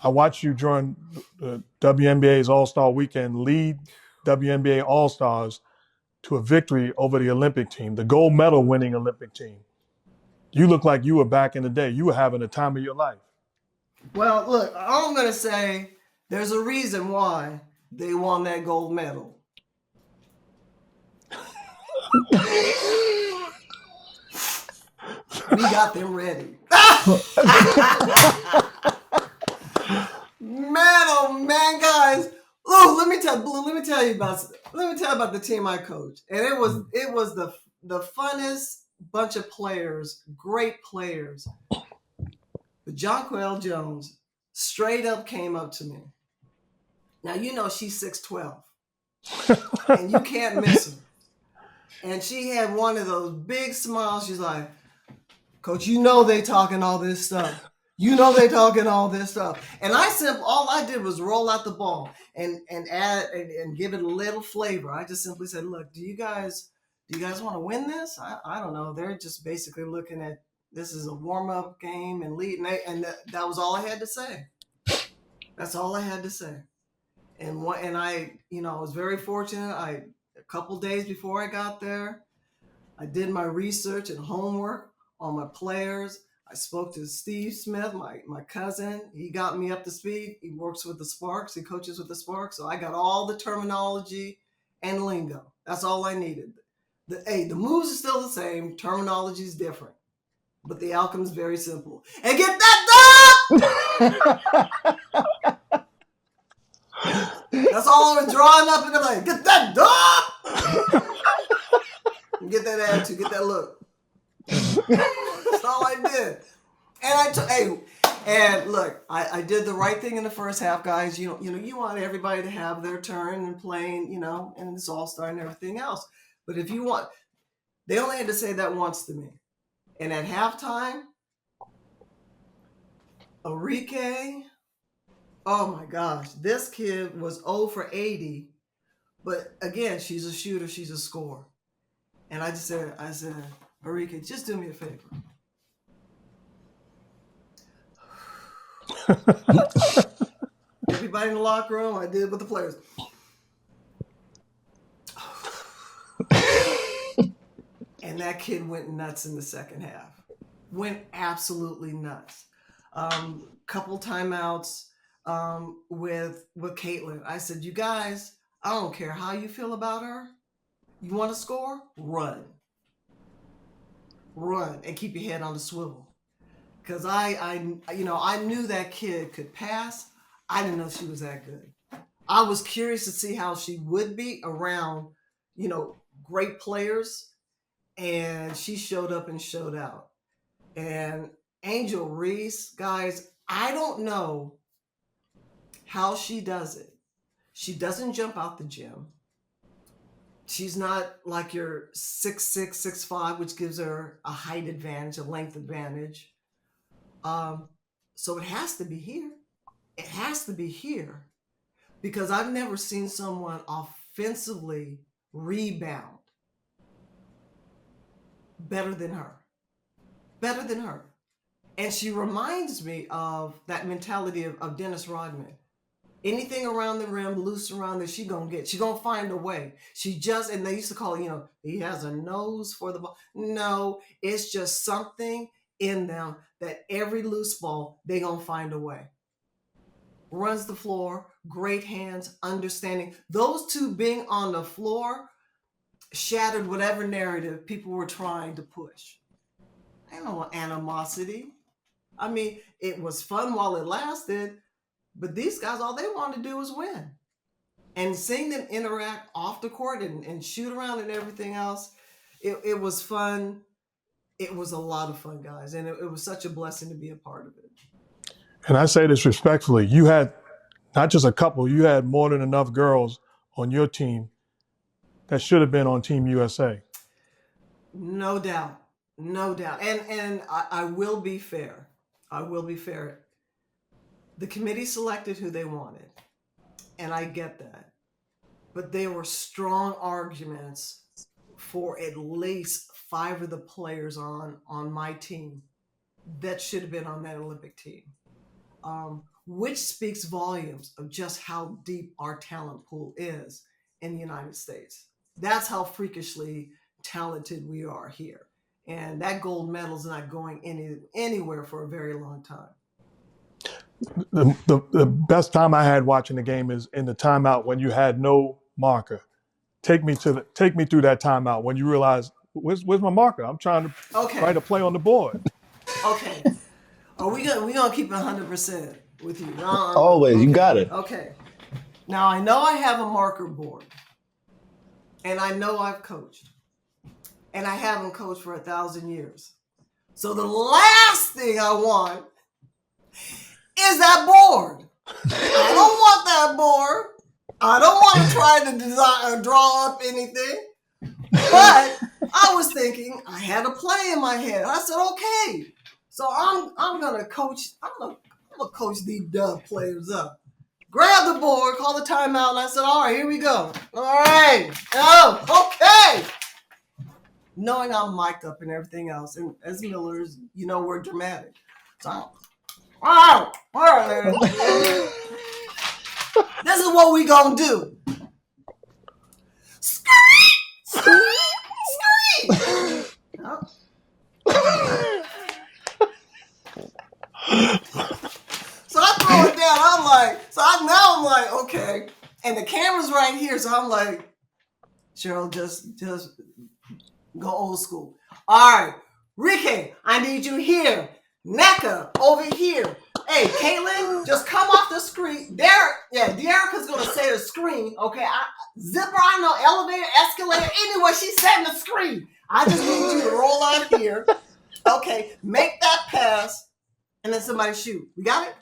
I watched you during the WNBA's All-Star Weekend lead WNBA All-Stars to a victory over the Olympic team, the gold medal winning Olympic team. You look like you were back in the day. You were having the time of your life. Well, look, all I'm going to say, there's a reason why they won that gold medal. We got them ready. Man, oh man, guys. Look, let me tell you about the team I coached. And it was the funnest bunch of players, great players. But Jonquel Jones straight up came up to me. Now, she's 6'12", and you can't miss her. And she had one of those big smiles. She's like, Coach, they talking all this stuff. And all I did was roll out the ball and add and give it a little flavor. I just simply said, look, do you guys want to win this? I don't know. They're just basically looking at this as a warm-up game and lead. And that was all I had to say. That's all I had to say. And I was very fortunate. A couple days before I got there, I did my research and homework on my players. I spoke to Steve Smith, my cousin. He got me up to speed. He works with the Sparks. He coaches with the Sparks. So I got all the terminology and lingo. That's all I needed. The moves are still the same. Terminology is different. But the outcome is very simple. And get that dog! That's all I was drawing up in the line. Get that dog! Get that attitude. Get that look. That's all I did. And look, I did the right thing in the first half, guys. You want everybody to have their turn and playing, and it's all-star and everything else. But if you want, they only had to say that once to me. And at halftime, A.REESE, oh my gosh, this kid was 0 for 80. But again, she's a shooter, she's a scorer. And I said, A.REESE, just do me a favor. Everybody in the locker room, I did it with the players. And that kid went nuts in the second half. Went absolutely nuts. Couple timeouts with Caitlin. I said, you guys, I don't care how you feel about her. You want to score? Run. And keep your head on the swivel. Because I knew that kid could pass. I didn't know she was that good. I was curious to see how she would be around, great players. And she showed up and showed out. And Angel Reese, guys, I don't know how she does it. She doesn't jump out the gym. She's not like your 6'6", 6'5", which gives her a height advantage, a length advantage. So it has to be here. it has to be here because I've never seen someone offensively rebound better than her. Better than her. And she reminds me of that mentality of Dennis Rodman. Anything around the rim, loose around there, she gonna get. She gonna find a way. She just, and they used to call it, he has a nose for the ball. No, it's just something in them that every loose ball, they gonna find a way. Runs the floor, great hands, understanding. Those two being on the floor shattered whatever narrative people were trying to push. Ain't no animosity. I mean, it was fun while it lasted, but these guys, all they wanted to do was win. And seeing them interact off the court and shoot around and everything else, it was fun. It was a lot of fun, guys. And it was such a blessing to be a part of it. And I say this respectfully, you had not just a couple, you had more than enough girls on your team that should have been on Team USA. No doubt. No doubt. And I will be fair. I will be fair. The committee selected who they wanted. And I get that. But there were strong arguments for at least 5 of the players on my team that should have been on that Olympic team. Which speaks volumes of just how deep our talent pool is in the United States. That's how freakishly talented we are here. And that gold medal is not going anywhere for a very long time. The best time I had watching the game is in the timeout when you had no marker. Take me through that timeout when you realize, where's my marker? I'm trying to write a play on the board. Okay. Are we gonna keep 100% with you? Always, you got it. Okay. Now I know I have a marker board, and I know I've coached, and I haven't coached for 1,000 years. So the last thing I want is that board. I don't want that board. I don't want to try to design or draw up anything. But I was thinking, I had a play in my head. I said, okay. So I'm gonna coach. I'm gonna coach these dub players up. Grab the board, call the timeout, and I said, all right, here we go. All right. Oh, okay. Knowing I'm mic'd up and everything else, and as Millers, we're dramatic. So, all right. This is what we gonna do. Scream! So I throw it down. I'm like, okay. And the camera's right here, so I'm like, Cheryl, just go old school. All right, Ricky, I need you here. Neka over here. Hey, Caitlin, just come off the screen. De'Erica's gonna say the screen. Okay, Zipper, I know, elevator, escalator. Anyway, she's setting the screen. I just need you to roll out here. Okay, make that pass, and then somebody shoot. We got it?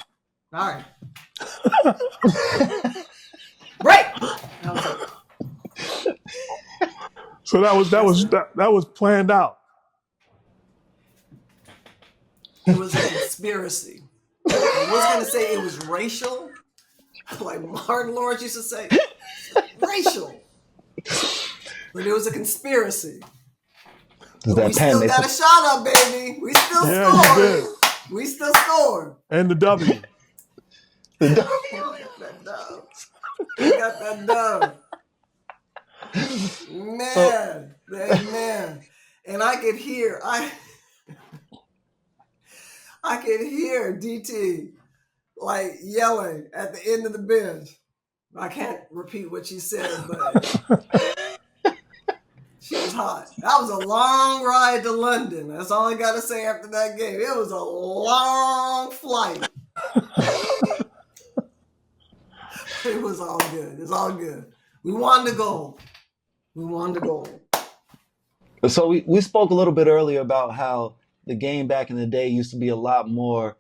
All right. Break. So that was planned out. It was a conspiracy. I was going to say it was racial, like Martin Lawrence used to say, racial. But it was a conspiracy. We still got a shot up, baby. We still scored. You did. We still scored. And the W. We got that dub. We got that dub. Man. And I could hear, I could hear DT like yelling at the end of the bench. I can't repeat what she said, but she was hot. That was a long ride to London. That's all I got to say after that game. It was a long flight. It was all good. It's all good. We won the gold. So we spoke a little bit earlier about how the game back in the day used to be a lot more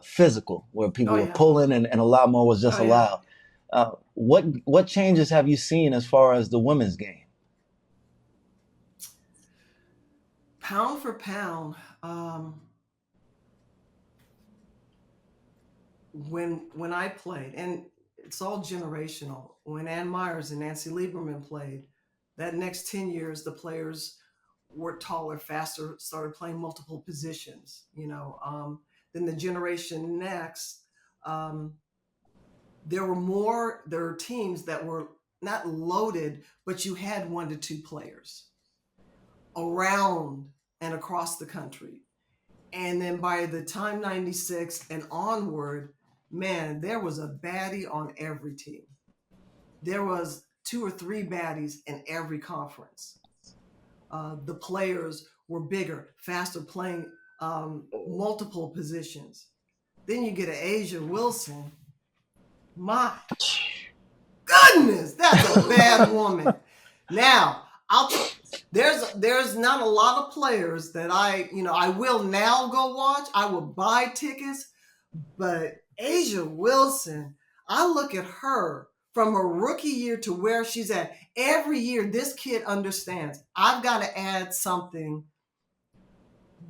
physical, where people were pulling and a lot more was just allowed. What changes have you seen as far as the women's game? Pound for pound, when I played, and it's all generational. When Ann Myers and Nancy Lieberman played, that next 10 years, the players were taller, faster, started playing multiple positions. Then the generation next, there were teams that were not loaded, but you had 1 to 2 players around and across the country. And then by the time 96 and onward, man, there was a baddie on every team. There was 2 or 3 baddies in every conference. The players were bigger, faster, playing multiple positions. Then you get an Asia Wilson. My goodness, that's a bad woman. Now, there's not a lot of players that I will now go watch. I will buy tickets, but Asia Wilson, I look at her from her rookie year to where she's at. Every year, this kid understands I've got to add something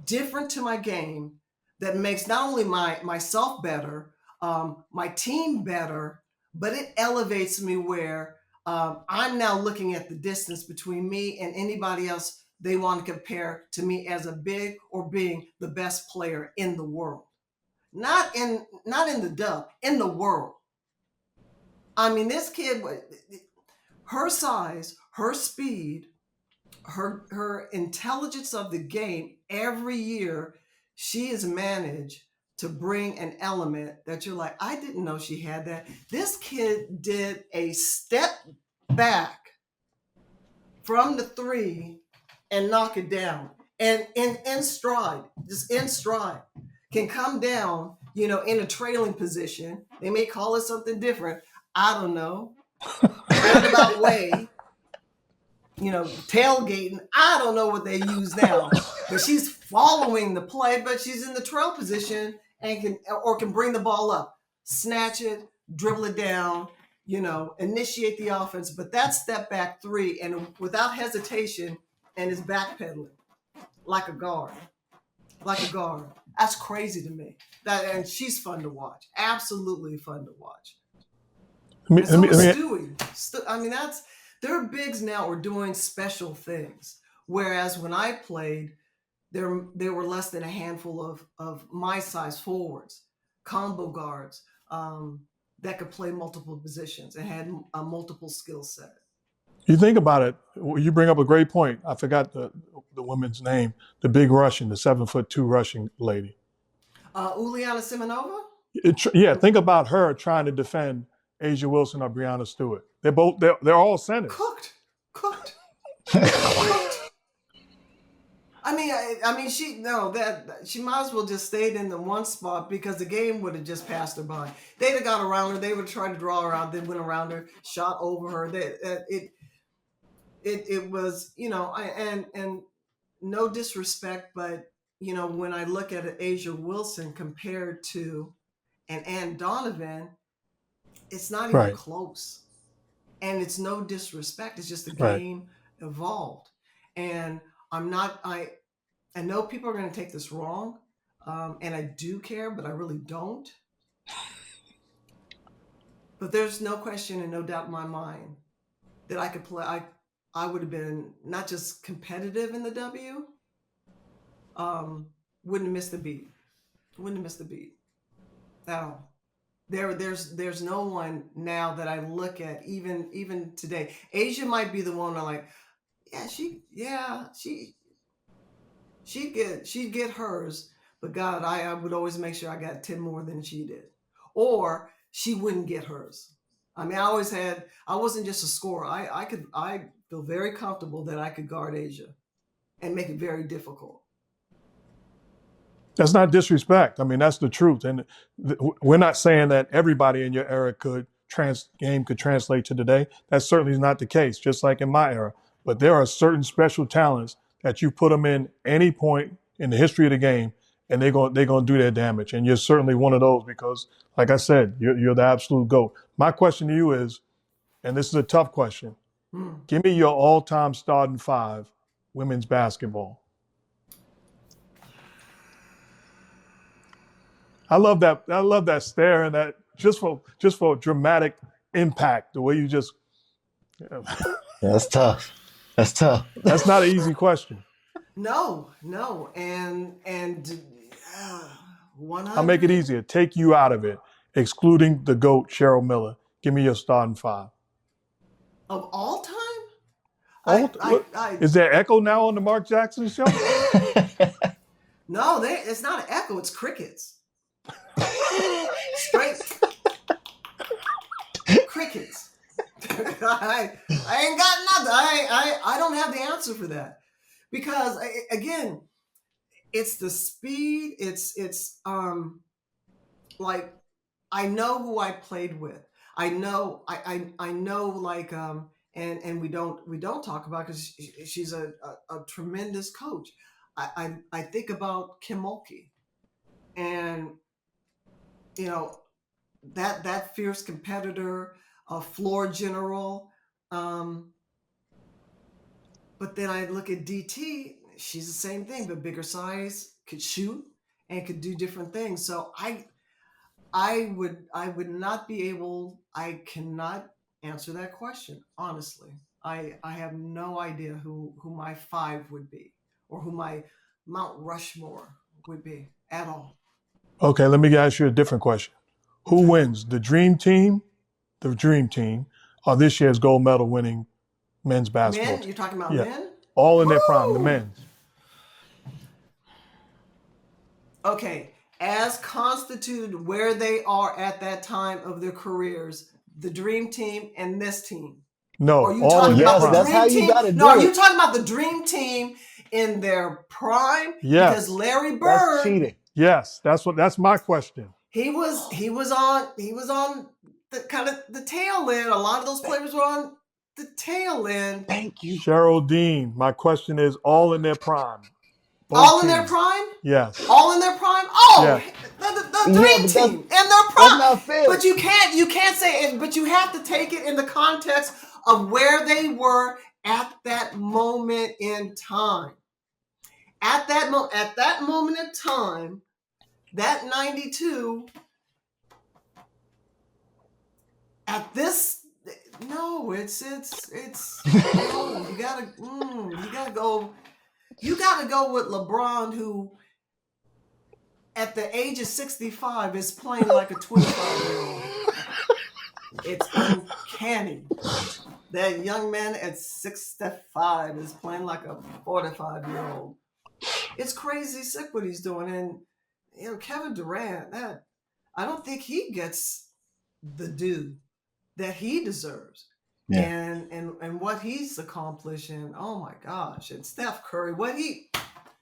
different to my game that makes not only myself better, my team better, but it elevates me where I'm now looking at the distance between me and anybody else they want to compare to me as a big or being the best player in the world. Not in the dub, in the world. I mean, this kid, her size, her speed, her intelligence of the game, every year she has managed to bring an element that you're like, I didn't know she had that. This kid did a step back from the 3 and knock it down. And in stride, just in stride, can come down, in a trailing position. They may call it something different. I don't know. Roundabout way. Tailgating. I don't know what they use now, but she's following the play, but she's in the trail position and can bring the ball up, snatch it, dribble it down, initiate the offense. But that step back 3 and without hesitation and is backpedaling like a guard. That's crazy to me. And she's fun to watch. Absolutely fun to watch. Stewie. Their bigs now are doing special things. Whereas when I played, there were less than a handful of my size forwards, combo guards that could play multiple positions and had a multiple skill set. You think about it, you bring up a great point. I forgot the woman's name, the big Russian, the 7'2" Russian lady. Uliana Simonova? Think about her trying to defend Asia Wilson or Breanna Stewart. They're all centers. Cooked. She might as well just stayed in the one spot because the game would have just passed her by. They'd have got around her. They would have tried to draw her out. Then went around her, shot over her. It was, and no disrespect, but when I look at Asia Wilson compared to an Ann Donovan, it's not even close. And it's no disrespect. It's just the game evolved. And I know people are going to take this wrong. And I do care, but I really don't. But there's no question and no doubt in my mind that I could play. I would have been not just competitive in the W. Wouldn't have missed the beat. At all. There's no one now that I look at even today. Asia might be the one I'm like, she'd get hers, but God, I would always make sure I got 10 more than she did, or she wouldn't get hers. I mean, I wasn't just a scorer. I feel very comfortable that I could guard Asia and make it very difficult. That's not disrespect. I mean, that's the truth. And we're not saying that everybody in your era game could translate to today. That certainly is not the case, just like in my era. But there are certain special talents that you put them in any point in the history of the game, and they're going to do their damage. And you're certainly one of those because, like I said, you're the absolute GOAT. My question to you is, and this is a tough question, give me your all-time starting 5 women's basketball. I love that. I love that stare and that just for dramatic impact. The way you just. That's tough. That's tough. That's not an easy question. No, and 100. I'll make it easier. Take you out of it, excluding the GOAT, Cheryl Miller. Give me your starting five. Of all time? Is there echo now on the Mark Jackson show? No, it's not an echo. It's crickets. Straight crickets. I ain't got nothing. I don't have the answer for that because again, it's the speed. It's like I know who I played with. I know like and we don't talk about because she's a tremendous coach. I think about Kim Mulkey, and you know that fierce competitor, a floor general. But then I look at DT. She's the same thing, but bigger size, could shoot, and could do different things. So I would not be able. I cannot answer that question honestly. I have no idea who my five would be or who my Mount Rushmore would be at all. Okay, let me ask you a different question. Who wins, the Dream Team, or this year's gold medal winning men's basketball team? You're talking about men? All in their prime, the men's. Okay, as constituted where they are at that time of their careers, the Dream Team and this team. No, are you talking about the that's Dream how Team? you gotta No, do are you it. talking about the Dream Team in their prime? Yes. Because Larry That's Bird, cheating. Yes, that's my question. he was on the kind of the tail end. A lot of those players were on the tail end. Thank you. Cheryl Dean, my question is all in their prime. Both All in teams. their prime? Yes. All in their prime? Oh, Yes. the Dream Team in their prime. That's not fair. But you can't say it, but you have to take it in the context of where they were at that moment in time. At that moment in time, that 92, at this, no, it's no, you gotta go with LeBron, who at the age of 65 is playing like a 25-year-old. It's uncanny. That young man at 65 is playing like a 45-year-old. It's crazy sick what he's doing. And you know, Kevin Durant, that I don't think he gets the due that he deserves. Yeah. And what he's accomplished, and oh my gosh, and Steph Curry,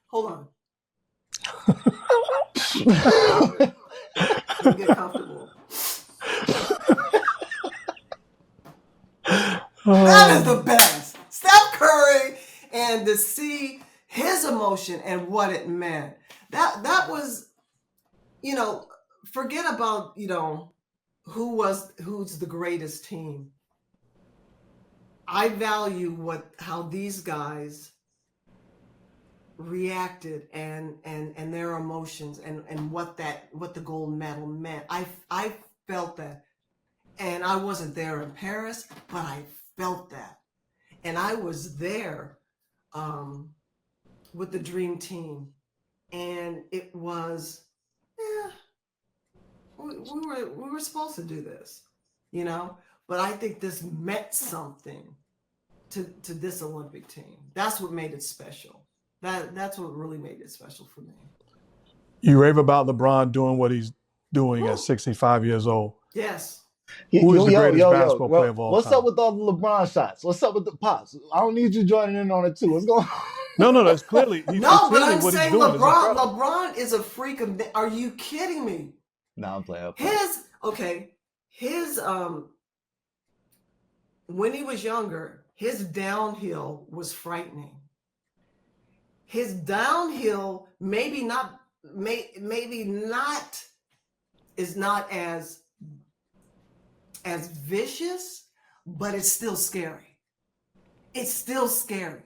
hold on. Get comfortable. That is the best. Steph Curry, and to see his emotion and what it meant. That was, you know, forget about, you know, who's the greatest team. I value how these guys reacted and their emotions and what the gold medal meant. I felt that. And I wasn't there in Paris, but I felt that. And I was there with the Dream Team. And it was, we were supposed to do this, you know? But I think this meant something to this Olympic team. That's what made it special. That's what really made it special for me. You rave about LeBron doing what he's doing at 65 years old. Yes. Who is the greatest basketball player of all What's time? up with all the LeBron shots? What's up with the pops? I don't need you joining in on it too. What's going on? No, that's clearly. But I'm what saying he's doing LeBron is a freak of. Are you kidding me? No, I'm playing. His when he was younger, his downhill was frightening. His downhill maybe not is not as vicious, but it's still scary. It's still scary.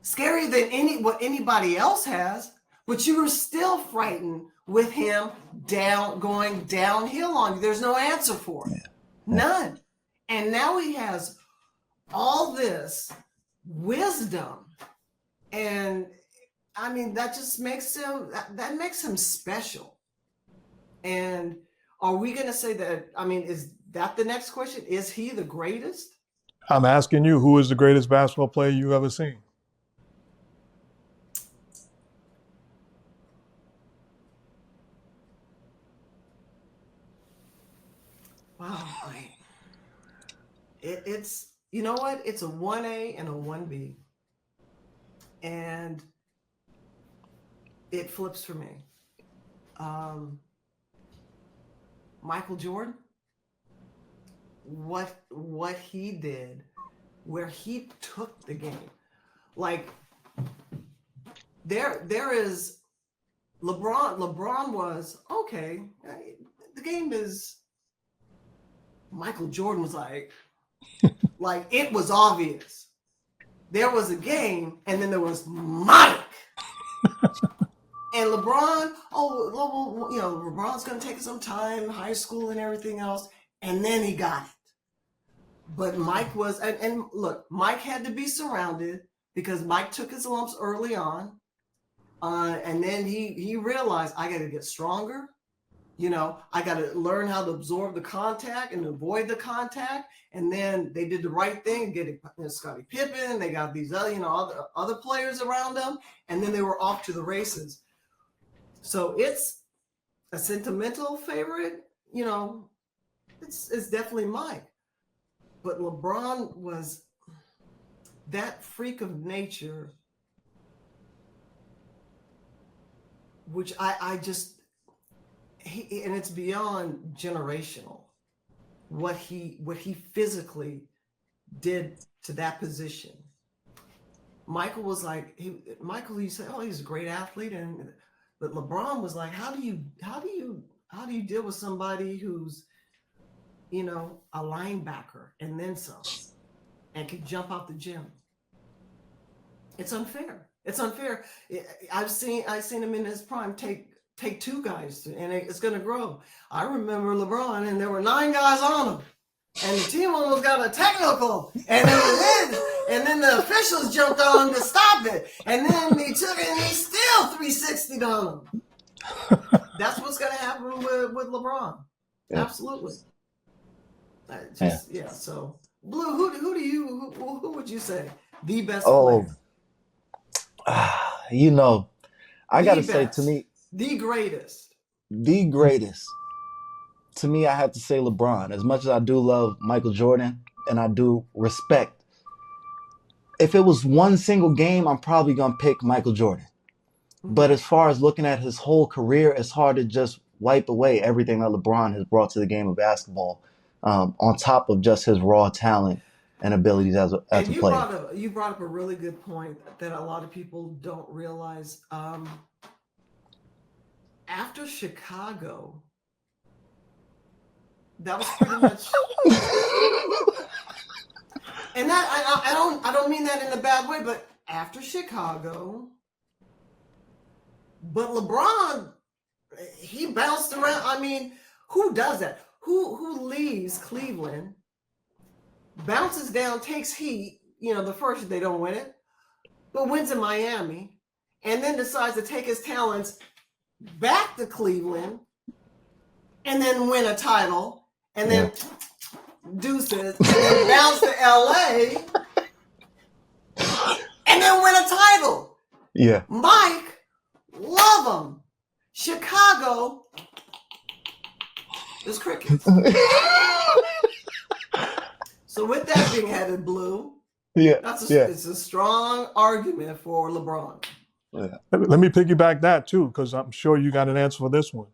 Scarier than what anybody else has, but you were still frightened with him going downhill on you. There's no answer for it. None. And now he has all this wisdom. And I mean, that just makes him, that makes him special. And are we going to say that, I mean, is that the next question? Is he the greatest? I'm asking you, who is the greatest basketball player you've ever seen? Wow. It's, you know what? It's a 1A and a 1B. And it flips for me. Michael Jordan, what he did, where he took the game. Like, there is LeBron. LeBron was, okay, the game is, Michael Jordan was like it was obvious. There was a game, and then there was Mike. And LeBron, you know, LeBron's going to take some time, high school and everything else, and then he got it. But Mike was, and look, Mike had to be surrounded because Mike took his lumps early on, and then he realized, I got to get stronger. You know, I got to learn how to absorb the contact and avoid the contact. And then they did the right thing, getting Scottie Pippen. They got these other, you know, other players around them, and then they were off to the races. So it's a sentimental favorite, you know, it's definitely Mike. But LeBron was that freak of nature, which I just, and it's beyond generational, what he physically did to that position. Michael was like, Michael, you say, oh, he's a great athlete, but LeBron was like, how do you deal with somebody who's, you know, a linebacker and then some, and can jump out the gym? It's unfair. It's unfair. I've seen him in his prime take two guys, and it's going to grow. I remember LeBron, and there were 9 guys on him, and the team almost got a technical, and then the officials jumped on to stop it, and then he took it, and he still 360'd on him. That's what's going to happen with LeBron. Yeah. Absolutely. Yeah. So, Blue, who would you say the best player? You know, I got to say, to me, the greatest. To me, I have to say LeBron. As much as I do love Michael Jordan and I do respect, if it was one single game, I'm probably going to pick Michael Jordan. But as far as looking at his whole career, it's hard to just wipe away everything that LeBron has brought to the game of basketball, on top of just his raw talent and abilities as a player. You brought up a really good point that a lot of people don't realize. After Chicago, that was pretty much, and that I don't mean that in a bad way, but after Chicago, but LeBron, he bounced around. I mean, who does that? Who leaves Cleveland, bounces down, takes heat, you know, the first they don't win it, but wins in Miami, and then decides to take his talents back to Cleveland and then win a title and then deuces and then bounce to LA and then win a title. Yeah. Mike, love him. Chicago is crickets. So with that being added, Blue, it's a strong argument for LeBron. Yeah. Let me piggyback that too, because I'm sure you got an answer for this one.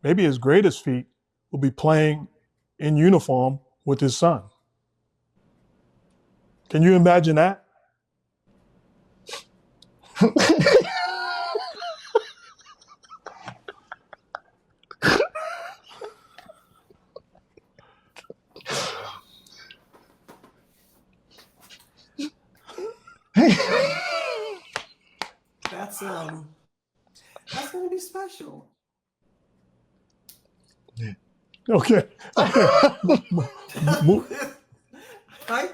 Maybe his greatest feat will be playing in uniform with his son. Can you imagine that? That's going to be special. Okay. Right?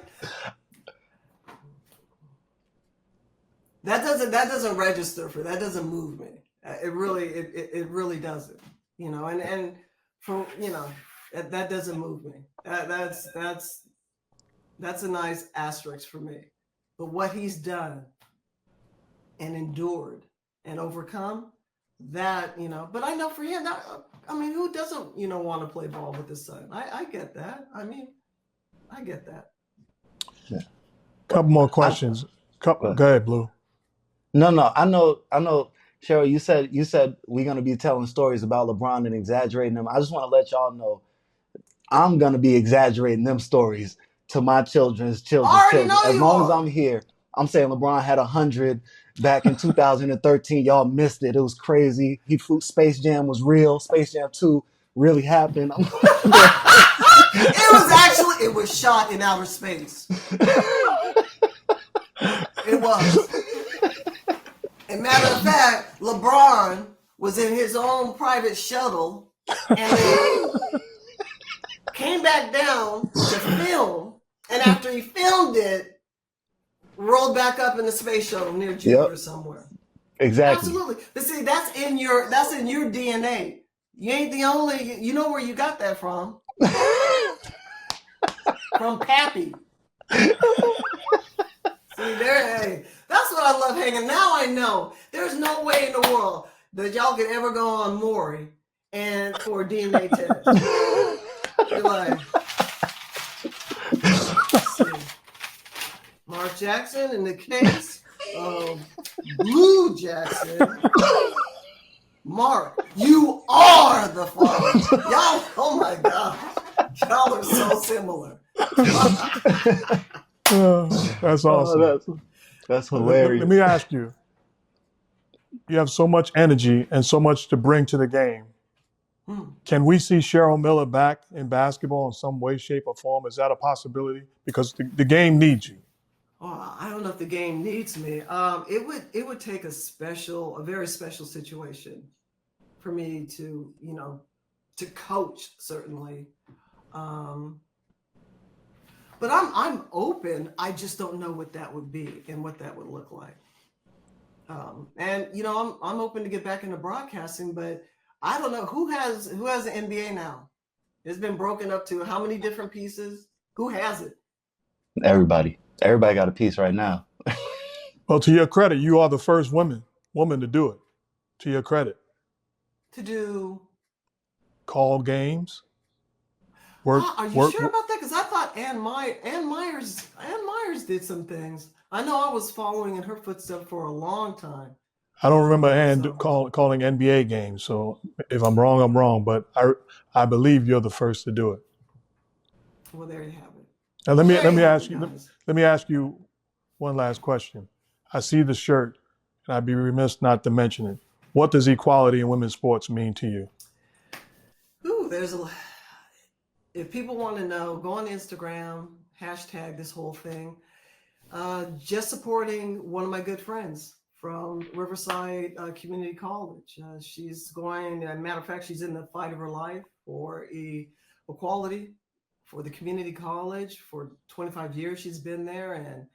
That doesn't register for, that doesn't move me. It really doesn't. You know, and for, you know, that doesn't move me. That's a nice asterisk for me. But what he's done and endured and overcome, that, you know, but I know for him, I mean, who doesn't, you know, want to play ball with his son? I get that. I mean, I get that. Yeah. Couple more questions. Go ahead, Blue. No. I know. Cheryl, you said we're gonna be telling stories about LeBron and exaggerating them. I just want to let y'all know I'm gonna be exaggerating them stories to my children's children. As long as I'm here, I'm saying LeBron had 100 back in 2013. Y'all missed it. It was crazy. Space Jam was real. Space Jam 2 really happened. It was shot in outer space. It was. And matter of fact, LeBron was in his own private shuttle and then came back down to film. And after he filmed it, rolled back up in the space shuttle near Jupiter somewhere. Exactly. Absolutely. But see, that's in your DNA. You ain't the only. You know where you got that from? From Pappy. See, hey, that's what I love hanging. Now I know there's no way in the world that y'all could ever go on Maury and for a DNA test. You're like, Mark Jackson in the case of Blue Jackson. Mark, you are the father. Y'all, oh my God. Y'all are so similar. That's awesome. That's hilarious. Let me ask you. You have so much energy and so much to bring to the game. Can we see Cheryl Miller back in basketball in some way, shape, or form? Is that a possibility? Because the game needs you. Oh, I don't know if the game needs me. It would take a very special situation for me to, you know, to coach, certainly. But I'm open. I just don't know what that would be and what that would look like. And you know, I'm open to get back into broadcasting, but I don't know who has the NBA now. It's been broken up to how many different pieces? Who has it? Everybody got a piece right now. Well, to your credit, you are the first woman to do it. To your credit. To do call games. Are you sure about that? Because I thought Ann Myers did some things. I know I was following in her footsteps for a long time. I don't remember Ann calling NBA games, so if I'm wrong, I'm wrong. But I believe you're the first to do it. Well, there you have it. And let me ask you one last question. I see the shirt, and I'd be remiss not to mention it. What does equality in women's sports mean to you? Ooh, if people want to know, go on Instagram, hashtag this whole thing. Just supporting one of my good friends from Riverside Community College. She's going, as a matter of fact, she's in the fight of her life for equality for the community college. For 25 years, she's been there. And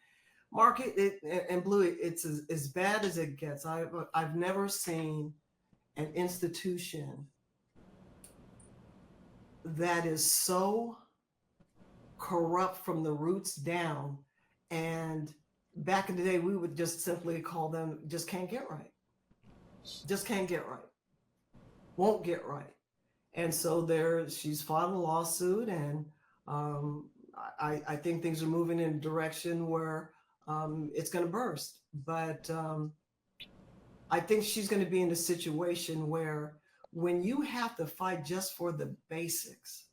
Mark, and Blue, it's as bad as it gets. I've never seen an institution that is so corrupt from the roots down. And back in the day, we would just simply call them just can't get right. Just can't get right. Won't get right. And so she's filed a lawsuit, and I think things are moving in a direction where it's going to burst. But I think she's going to be in a situation where when you have to fight just for the basics,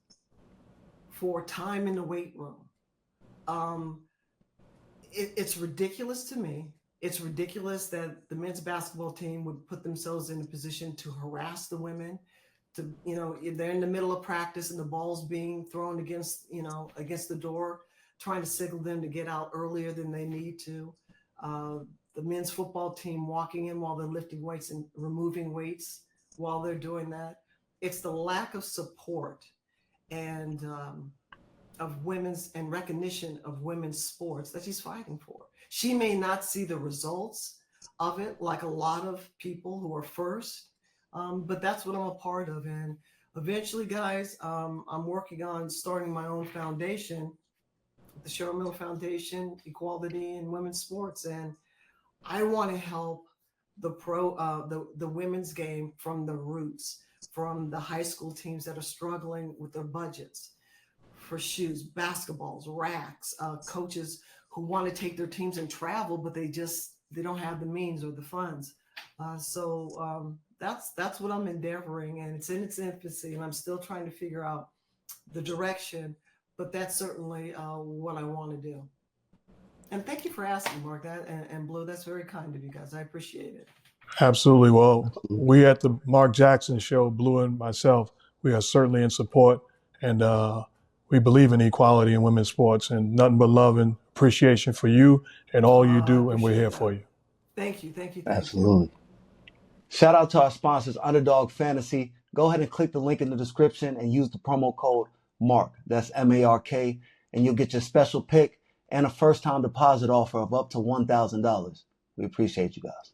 for time in the weight room, it's ridiculous to me. It's ridiculous that the men's basketball team would put themselves in a position to harass the women. To, you know, they're in the middle of practice and the ball's being thrown against the door, trying to signal them to get out earlier than they need to. The men's football team walking in while they're lifting weights and removing weights while they're doing that. It's the lack of support. and of women's and recognition of women's sports that she's fighting for. She may not see the results of it like a lot of people who are first, but that's what I'm a part of. And eventually, guys, I'm working on starting my own foundation, the Cheryl Miller Foundation, Equality in Women's Sports. And I want to help the women's game from the roots, from the high school teams that are struggling with their budgets for shoes, basketballs, racks, coaches who want to take their teams and travel, but they don't have the means or the funds. So that's what I'm endeavoring, and it's in its infancy, and I'm still trying to figure out the direction, but that's certainly what I want to do. And thank you for asking, Mark, that and Blue. That's very kind of you guys. I appreciate it. Absolutely. Well, we at the Mark Jackson Show, Blue and myself, we are certainly in support, and we believe in equality in women's sports, and nothing but love and appreciation for you and all you do, and we're here for you. Thank you. Absolutely. Shout out to our sponsors, Underdog Fantasy. Go ahead and click the link in the description and use the promo code MARK. That's M-A-R-K, and you'll get your special pick and a first-time deposit offer of up to $1,000. We appreciate you guys.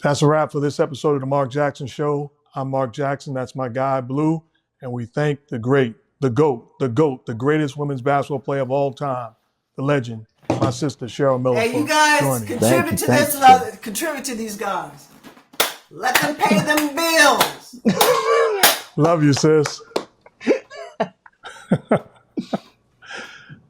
That's a wrap for this episode of the Mark Jackson Show. I'm Mark Jackson. That's my guy, Blue. And we thank the great, the GOAT, the greatest women's basketball player of all time, the legend, my sister, Cheryl Miller. Hey, you guys, contribute to this and other, contribute to these guys. Let them pay them bills. Love you, sis.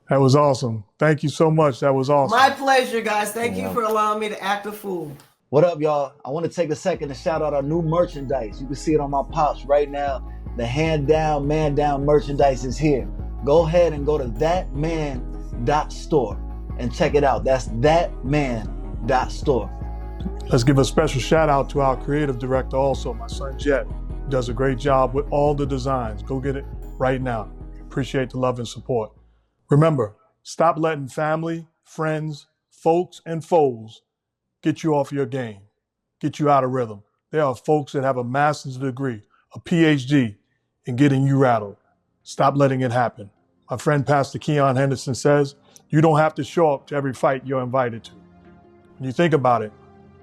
That was awesome. Thank you so much. That was awesome. My pleasure, guys. Thank you for allowing me to act a fool. What up, y'all? I want to take a second to shout out our new merchandise. You can see it on my pops right now. The hand down, man down merchandise is here. Go ahead and go to thatman.store and check it out. That's thatman.store. Let's give a special shout out to our creative director also, my son Jet, who does a great job with all the designs. Go get it right now. Appreciate the love and support. Remember, stop letting family, friends, folks, and foes get you off your game, get you out of rhythm. There are folks that have a master's degree, a PhD in getting you rattled. Stop letting it happen. My friend Pastor Keon Henderson says, you don't have to show up to every fight you're invited to. When you think about it,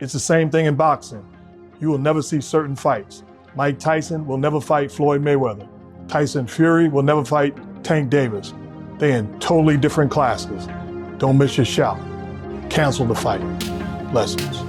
it's the same thing in boxing. You will never see certain fights. Mike Tyson will never fight Floyd Mayweather. Tyson Fury will never fight Tank Davis. They're in totally different classes. Don't miss your shout. Cancel the fight. Blessings.